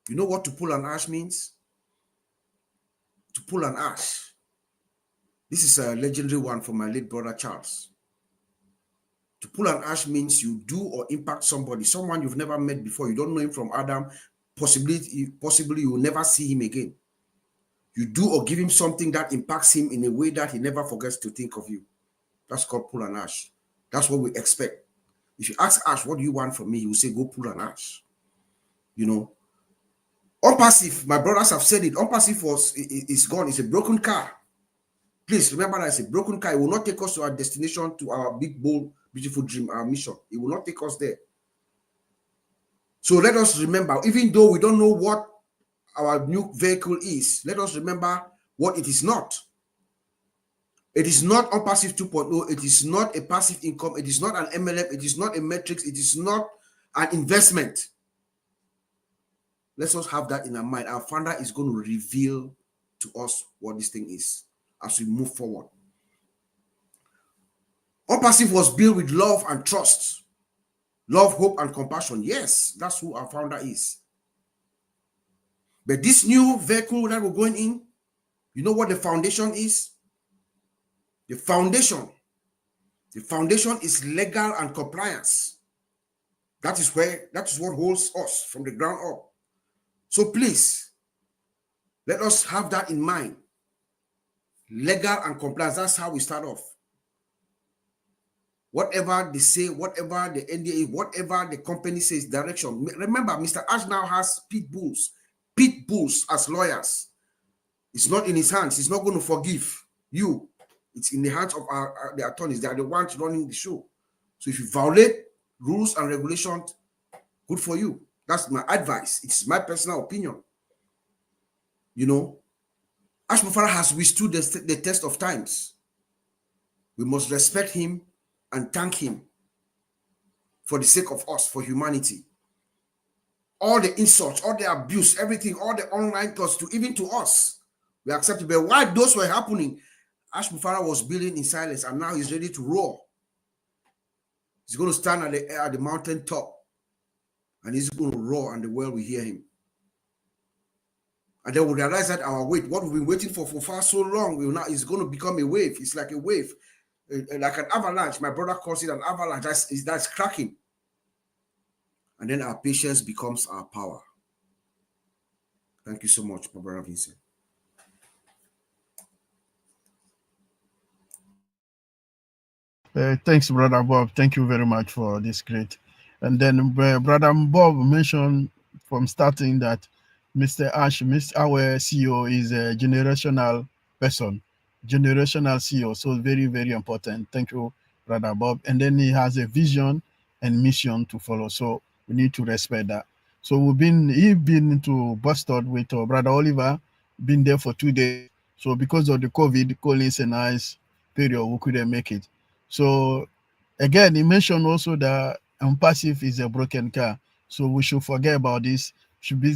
B: You know what to pull an ash means? To pull an ash. This is a legendary one from my late brother Charles. To pull an ash means you do or impact somebody, someone you've never met before. You don't know him from Adam. Possibly you will never see him again. You do or give him something that impacts him in a way that he never forgets to think of you. That's called pull and ash. That's what we expect. If you ask Ash, what do you want from me? He will say, go pull an ash. You know, unpassive, my brothers have said it. Unpassive is gone. It's a broken car. Please remember that it's a broken car. It will not take us to our destination, to our big, bold, beautiful dream, our mission. It will not take us there. So let us remember, even though we don't know what our new vehicle is, let us remember what it is not. It is not unpassive 2.0. It is not a passive income. It is not an MLM. It is not a metrics. It is not an investment. Let's just have that in our mind. Our founder is going to reveal to us what this thing is as we move forward. Unpassive was built with love and trust. Love, hope, and compassion. Yes, that's who our founder is. But this new vehicle that we're going in, you know what the foundation is? The foundation is legal and compliance. That is what holds us from the ground up. So please, let us have that in mind. Legal and compliance, that's how we start off. Whatever they say, whatever the NDA, whatever the company says, direction. Remember, Mr. Ash now has pit bulls as lawyers. It's not in his hands. He's not going to forgive you. It's in the hands of the attorneys. They are the ones running the show. So if you violate rules and regulations, good for you. That's my advice. It's my personal opinion. You know, Ash Mufara has withstood the test of times. We must respect him and thank him for the sake of us, for humanity. All the insults, all the abuse, everything, all the online thoughts, even to us, we accept it. But while those were happening, Ash Mufara was building in silence, and now he's ready to roar. He's going to stand at the mountain top, and he's going to roar, and the world will hear him. And then we'll realize that our wait, what we've been waiting for far so long, is going to become a wave. It's like a wave, like an avalanche. My brother calls it an avalanche. That's cracking. And then our patience becomes our power. Thank you so much, my brother Vincent.
A: Thanks, Brother Bob. Thank you very much for this great. And then Brother Bob mentioned from starting that Mr. Ash, our CEO, is a generational person, generational CEO. So very, very important. Thank you, Brother Bob. And then he has a vision and mission to follow. So we need to respect that. So he's been to Boston with Brother Oliver, been there for 2 days. So because of the COVID, Collins and I's period, we couldn't make it. So again, he mentioned also that unpassive is a broken car. So we should forget about this. Should be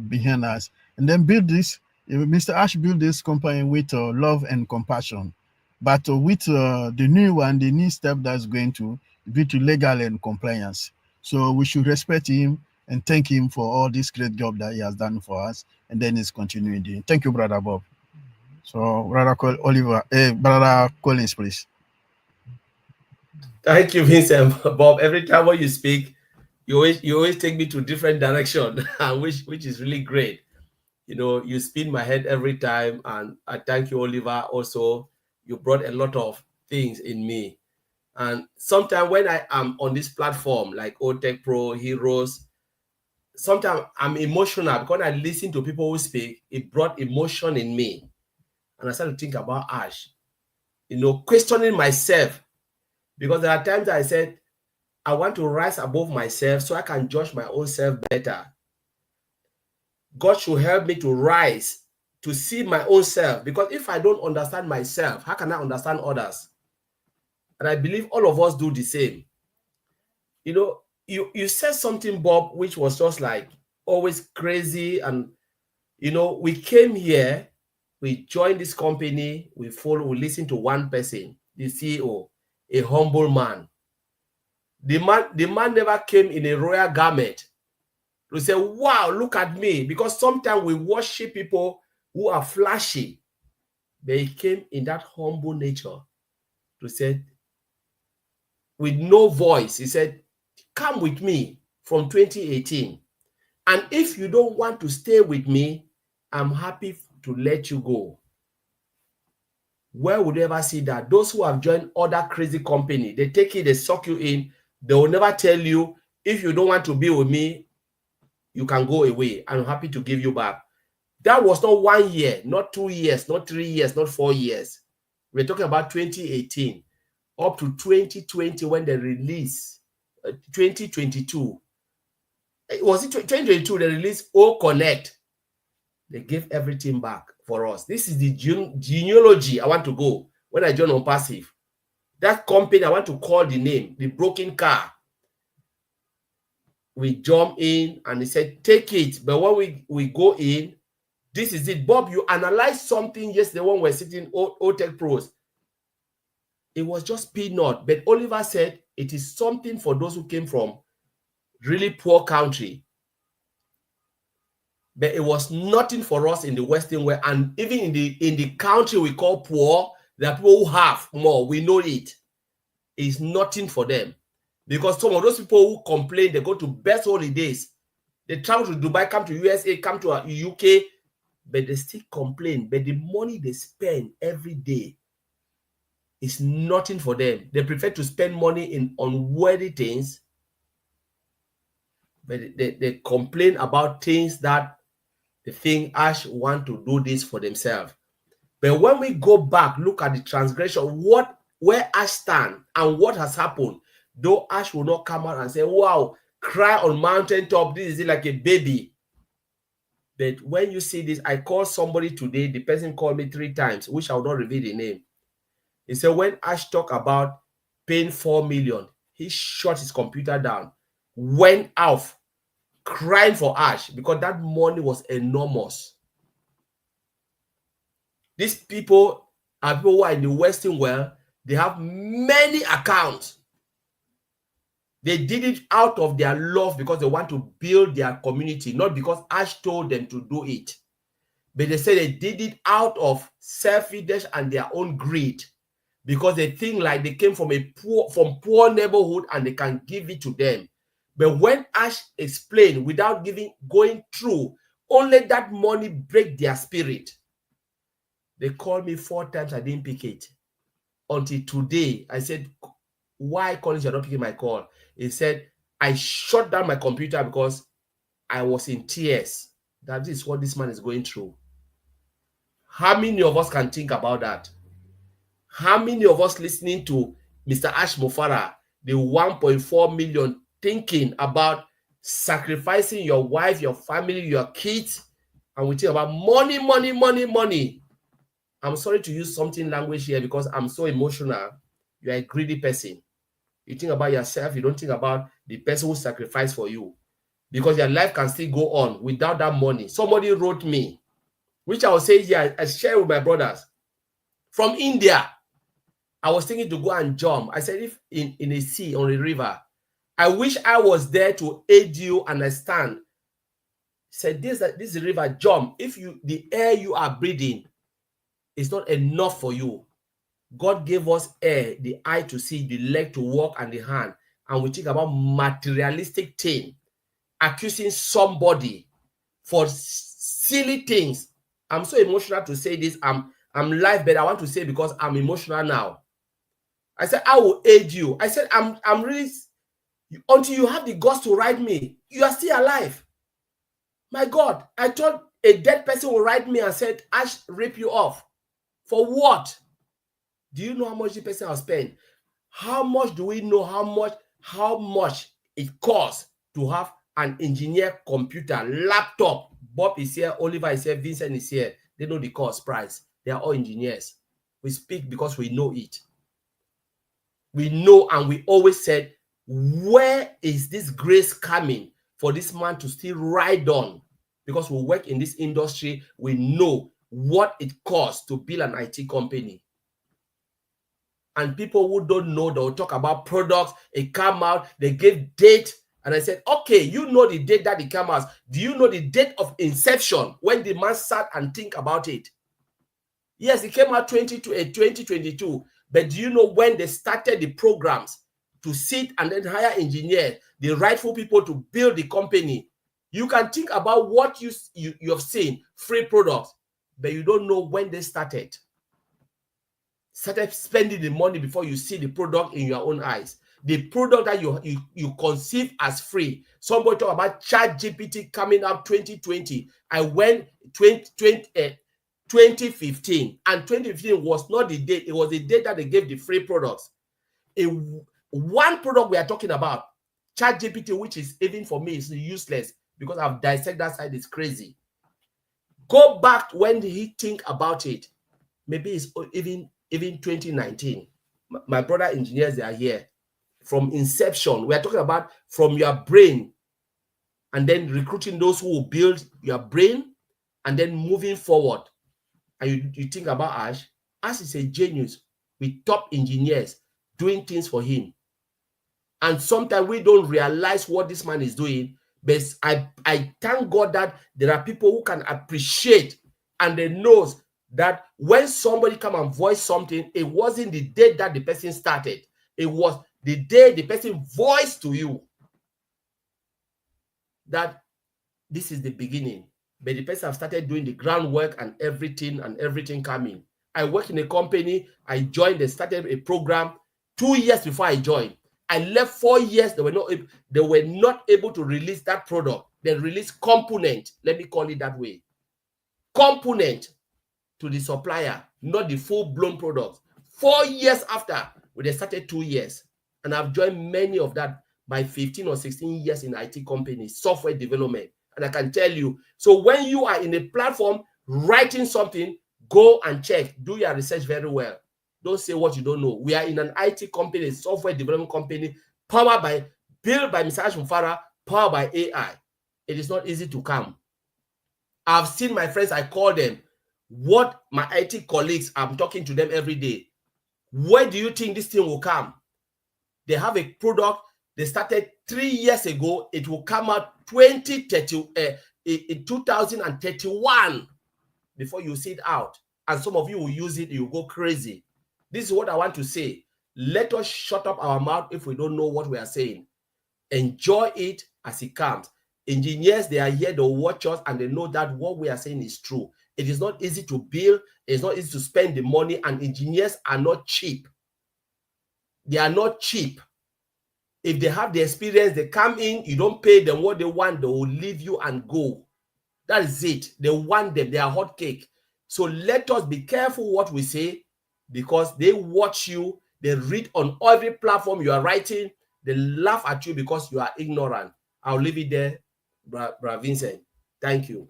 A: behind us, and then build this. Mr. Ash built this company with love and compassion, but with the new step that's going to be to legal and compliance. So we should respect him and thank him for all this great job that he has done for us, and then he's continuing doing. Thank you, Brother Bob. So, Brother Brother Collins, please.
C: Thank you, Vincent. Bob, every time when you speak, you always take me to different direction, which is really great. You know, you spin my head every time, and I thank you, Oliver. Also, you brought a lot of things in me. And sometimes when I am on this platform like OTech Pro, Heroes, sometimes I'm emotional because I listen to people who speak. It brought emotion in me, and I started to think about Ash. You know, questioning myself, because there are times I said, I want to rise above myself so I can judge my own self better. God should help me to rise, to see my own self, because if I don't understand myself, how can I understand others? And I believe all of us do the same. You know, you said something, Bob, which was just like always crazy. And, you know, we came here, we joined this company, we listen to one person, the CEO, a humble man. The man never came in a royal garment to say, wow, look at me. Because sometimes we worship people who are flashy. But he came in that humble nature to say, with no voice, he said, come with me from 2018. And if you don't want to stay with me, I'm happy to let you go. Where would you ever see that? Those who have joined other crazy company, they take it, they suck you in. They will never tell you, if you don't want to be with me, you can go away. I'm happy to give you back. That was not 1 year, not 2 years, not 3 years, not 4 years. We're talking about 2018 up to 2020 when they release 2022. Was it 2022 they released O Connect? They gave everything back for us. This is the genealogy I want to go when I join on passive. That company, I want to call the name, the broken car. We jump in and he said, take it. But when we go in, this is it. Bob, you analyzed something yesterday when we're sitting OTech Pros. It was just peanut. But Oliver said it is something for those who came from really poor country. But it was nothing for us in the Western world. And even in the country we call poor, there are people who have more. We know it. It's nothing for them. Because some of those people who complain, they go to best holidays. They travel to Dubai, come to USA, come to UK, but they still complain. But the money they spend every day is nothing for them. They prefer to spend money in unworthy things, but they complain about things that they think Ash want to do this for themselves. But when we go back, look at the transgression, where Ash stand and what has happened, though Ash will not come out and say, wow, cry on mountaintop, this is it like a baby. But when you see this, I called somebody today, the person called me 3 times, which I will not reveal the name. He said, when Ash talked about paying 4 million, he shut his computer down, went off, crying for Ash because that money was enormous. These people are people who are in the Western world. They have many accounts. They did it out of their love because they want to build their community, not because Ash told them to do it. But they say they did it out of selfishness and their own greed because they think like they came from poor neighborhood and they can give it to them. But when Ash explained without going through, only that money break their spirit. They called me 4 times, I didn't pick it. Until today, I said, why, Collins, you're not picking my call? He said, I shut down my computer because I was in tears. That is what this man is going through. How many of us can think about that? How many of us listening to Mr. Ash Mufara, the 1.4 million, thinking about sacrificing your wife, your family, your kids, and we think about money, money, money, money. I'm sorry to use something language here because I'm so emotional. You're a greedy person. You think about yourself, you don't think about the person who sacrificed for you. Because your life can still go on without that money. Somebody wrote me, which I will say here, I share with my brothers. From India, I was thinking to go and jump. I said, if in a sea, on a river, I wish I was there to aid you understand. Said this river, jump. If the air you are breathing is not enough for you. God gave us air, the eye to see, the leg to walk, and the hand. And we think about materialistic thing, accusing somebody for silly things. I'm so emotional to say this. I'm live, but I want to say because I'm emotional now. I said, I will aid you. I said, I'm really, until you have the guts to write me, you are still alive. My God, I thought a dead person will write me and said, Ash, rip you off. For what? Do you know how much the person has spent? How much do we know how much it costs to have an engineer computer, laptop? Bob is here, Oliver is here, Vincent is here. They know the cost price. They are all engineers. We speak because we know it. We know, and we always said, where is this grace coming for this man to still ride on? Because we work in this industry, we know what it costs to build an IT company. And people who don't know, they'll talk about products, it come out, they give date. And I said, okay, you know the date that it came out. Do you know the date of inception when the man sat and think about it? Yes, it came out 2022. But do you know when they started the programs to sit and then hire engineers, the rightful people to build the company? You can think about what you have seen, free products. but you don't know when they started spending the money before you see the product in your own eyes. The product that you conceive as free. Somebody talk about ChatGPT coming out 2020. I went 2015, and 2015 was not the date. It was the date that they gave the free products. One product we are talking about, ChatGPT, which is even for me is useless because I've dissected that side. It's crazy. Go back when he think about it. Maybe it's even 2019. My brother engineers, they are here. From inception, we are talking about from your brain, and then recruiting those who will build your brain, and then moving forward. And you think about Ash. Ash is a genius with top engineers doing things for him. And sometimes we don't realize what this man is doing. But I thank God that there are people who can appreciate, and they knows that when somebody come and voice something, it wasn't the day that the person started. It was the day the person voiced to you that this is the beginning. But the person have started doing the groundwork and everything coming. I work in a company. I joined. They started a program 2 years before I joined. I left 4 years. They were not able to release that product. They released component. Let me call it that way. Component to the supplier, not the full-blown product. 4 years after, they started 2 years. And I've joined many of that by 15 or 16 years in IT companies, software development. And I can tell you, so when you are in a platform writing something, go and check, do your research very well. Don't say what you don't know. We are in an IT company, a software development company, built by Mr. Ash Mufara, powered by AI. It is not easy to come. I've seen my friends, I call them, what my IT colleagues, I'm talking to them every day. Where do you think this thing will come? They have a product, they started 3 years ago, it will come out in 2031 before you see it out. And some of you will use it, you go crazy. This is what I want to say. Let us shut up our mouth if we don't know what we are saying. Enjoy it as it comes. Engineers, they are here, they'll watch us, and they know that what we are saying is true. It is not easy to build, it's not easy to spend the money, and engineers are not cheap. They are not cheap. If they have the experience, they come in, you don't pay them what they want, they will leave you and go. That is it. They want them, they are hot cake. So let us be careful what we say, because they watch you, they read on every platform you are writing, they laugh at you because you are ignorant. I'll leave it there, Bra Vincent. Thank you.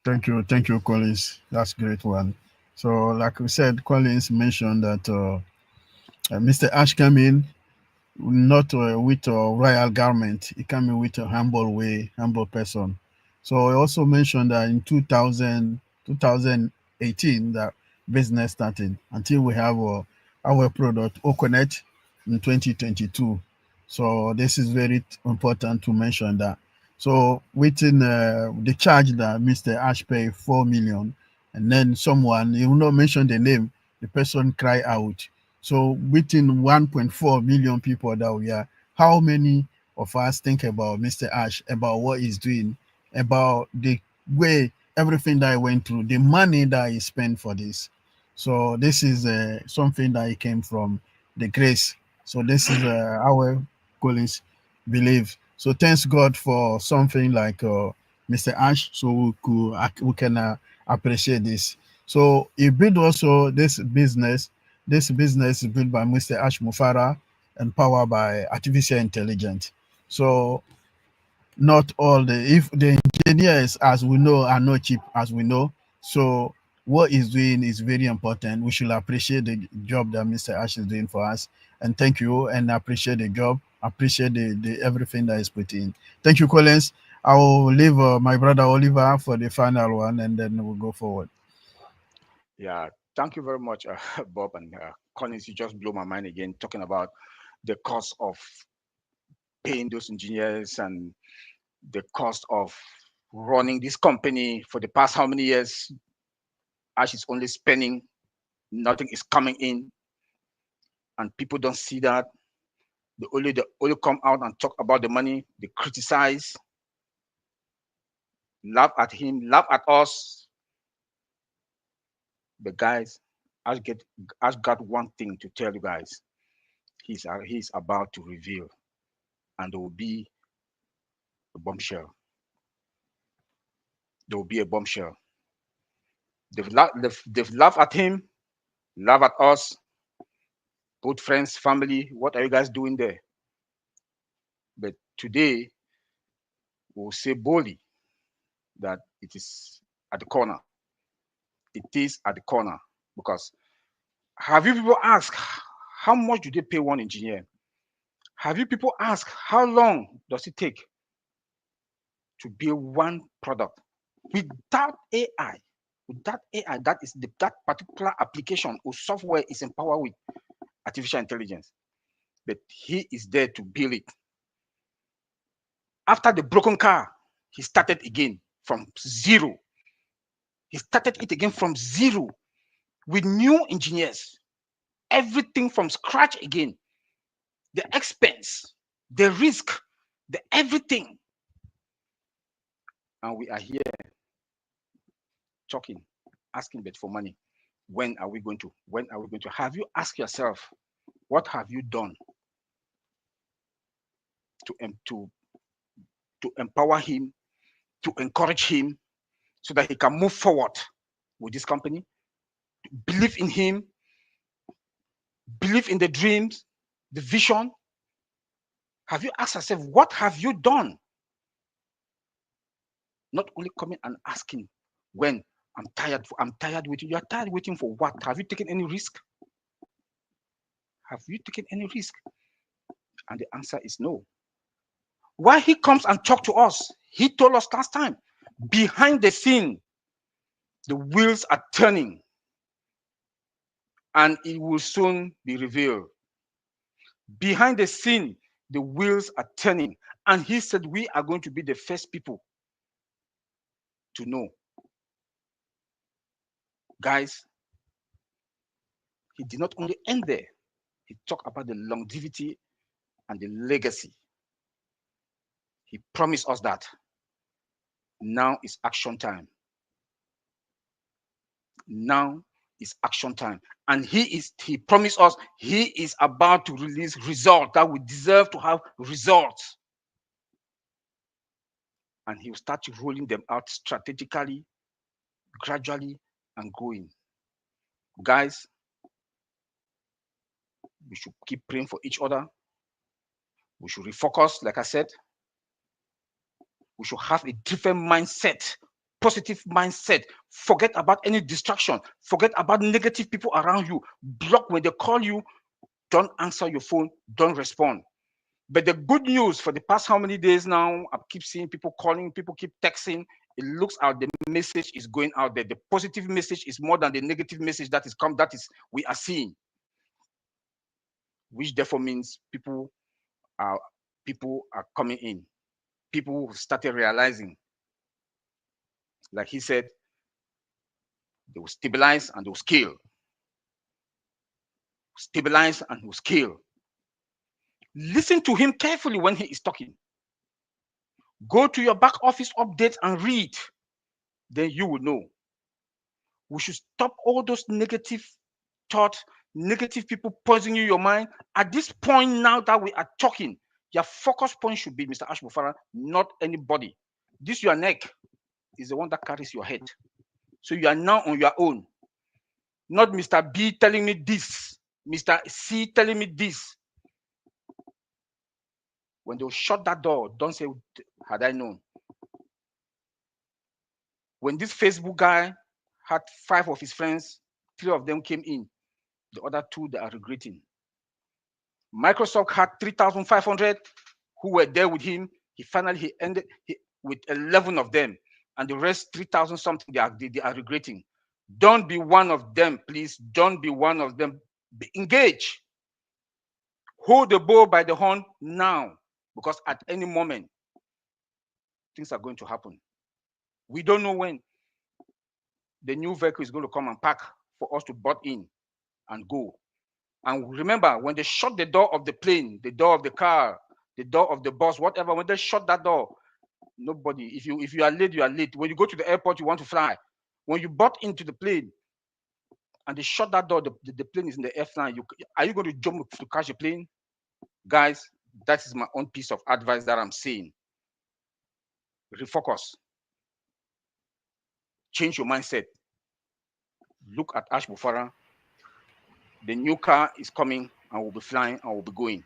A: Thank you, Collins. That's a great one. So, like we said, Collins mentioned that Mr. Ash came in not with a royal garment. He came in with a humble way, humble person. So he also mentioned that in 2018, that business started until we have our product Oconet in 2022. So this is very important to mention that. So within the charge that Mr. Ash paid 4 million, and then someone, he will not mention the name, the person cry out. So within 1.4 million people that we are, how many of us think about Mr. Ash, about what he's doing, about the way everything that I went through, the money that I spent for this? So this is something that he came from the grace. So this is our Collins believe. So thanks God for something like Mr. Ash, so we can appreciate this. So he built also this business. This business is built by Mr. Ash Mufara and powered by artificial intelligence. So not all if the engineers, as we know, are not cheap, as we know. So what he's doing is very important. We should appreciate the job that Mr. Ash is doing for us. And thank you, and appreciate the job, appreciate the everything that is put in. Thank you, Collins. I will leave my brother Oliver for the final one, and then we'll go forward.
D: Yeah, thank you very much, Bob and Collins. You just blew my mind again, talking about the cost of paying those engineers and the cost of running this company for the past how many years. Ash is only spending, nothing is coming in, and people don't see that. They only come out and talk about the money, they criticize. laugh at him, laugh at us. But guys, I've got one thing to tell you guys. He's about to reveal, and there will be a bombshell. There will be a bombshell. They've laughed at him, laugh at us, both friends, family. What are you guys doing there? But today, we'll say boldly that it is at the corner. It is at the corner. Because have you people asked how much do they pay one engineer? Have you people asked how long does it take to build one product? Without AI, that is that particular application or software is empowered with artificial intelligence. But he is there to build it. After the broken car, he started again from zero. He started it again from zero with new engineers. Everything from scratch again. The expense, the risk, the everything. And we are here talking, asking but for money. When are we going to? When are we going to? Have you asked yourself, what have you done to empower him, to encourage him, so that he can move forward with this company? Believe in him, believe in the dreams, the vision. Have you asked yourself, what have you done? Not only coming and asking when. I'm tired waiting. You are tired waiting for what? Have you taken any risk? Have you taken any risk? And the answer is no. Why he comes and talk to us? He told us last time, behind the scene, the wheels are turning, and it will soon be revealed. Behind the scene, the wheels are turning, and he said we are going to be the first people to know. Guys, he did not only end there. He talked about the longevity and the legacy. He promised us that now is action time. Now is action time. And he promised us he is about to release results that we deserve to have results. And he will start rolling them out strategically, gradually, and growing. Guys, we should keep praying for each other. We should refocus, like I said. We should have a different mindset, positive mindset. Forget about any distraction. Forget about negative people around you. Block when they call you. Don't answer your phone. Don't respond. But the good news for the past how many days now, I keep seeing people calling, people keep texting. It looks out the message is going out there. The positive message is more than the negative message that is we are seeing. Which therefore means people are coming in. People started realizing, like he said, they will stabilize and they will scale. Stabilize and will scale. Listen to him carefully when he is talking. Go to your back office updates and read. Then you will know. We should stop all those negative thoughts, negative people poisoning your mind. At this point now that we are talking, your focus point should be Mr. Ashmufara, not anybody. This your neck is the one that carries your head. So you are now on your own. Not Mr. B telling me this, Mr. C telling me this. When they'll shut that door, don't say, had I known. When this Facebook guy had 5 of his friends, 3 of them came in. The other 2, they are regretting. Microsoft had 3,500 who were there with him. He ended with 11 of them. And the rest, 3,000 something, they are regretting. Don't be one of them, please. Don't be one of them. Be engaged. Hold the bull by the horn now. Because at any moment, things are going to happen. We don't know when the new vehicle is going to come and park for us to board in and go. And remember, when they shut the door of the plane, the door of the car, the door of the bus, whatever, when they shut that door, Nobody. If you are late, you are late. When you go to the airport, you want to fly. When you bought into the plane and they shut that door, the plane is in the air flying. Are you going to jump to catch a plane? Guys, that is my own piece of advice that I'm saying. Refocus. Change your mindset. Look at Ash Bufara. The new car is coming and we'll be flying and we'll be going.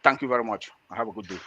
D: Thank you very much. Have a good day.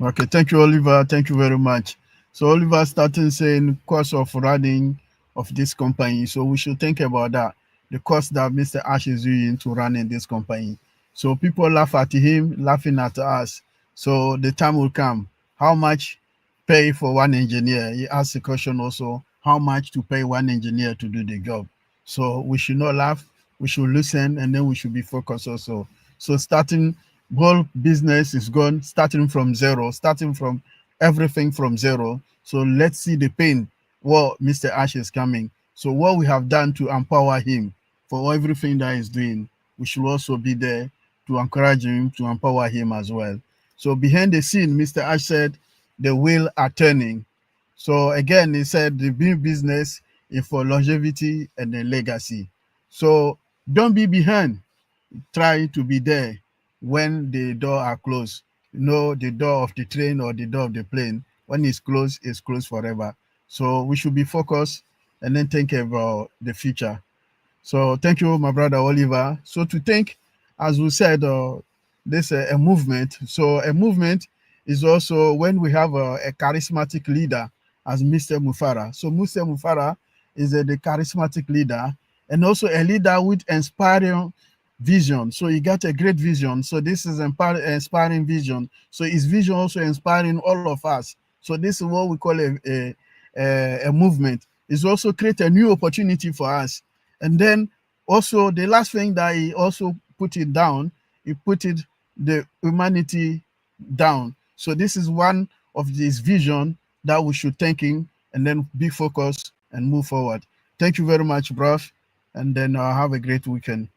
A: Okay, thank you, Oliver. Thank you very much. So Oliver started saying cost of running of this company. So we should think about that. The cost that Mr. Ash is doing to running this company. So people laugh at him, laughing at us. So the time will come. How much pay for one engineer? He asked the question also, how much to pay one engineer to do the job? So we should not laugh, we should listen, and then we should be focused also. So starting whole business is gone, starting from zero, starting from everything from zero. So let's see the pain what Mr. Ash is coming. So what we have done to empower him for everything that he's doing, we should also be there to encourage him, to empower him as well. So behind the scene, Mr. Ash said the wheel are turning. So again, he said the big business is for longevity and then legacy. So don't be behind, try to be there when the door are closed. You know, the door of the train or the door of the plane, when it's closed forever. So we should be focused and then think about the future. So thank you, my brother Oliver. So to think, as we said, this a movement. So a movement is also when we have a charismatic leader as Mr. Mufara. So Mr. Mufara is the charismatic leader and also a leader with inspiring vision. So he got a great vision. So this is inspiring vision. So his vision also inspiring all of us. So this is what we call a movement. It's also create a new opportunity for us. And then also the last thing that he also put it down, he put it the humanity down. So this is one of this vision that we should thinking and then be focused and move forward. Thank you very much, bruv. And then have a great weekend.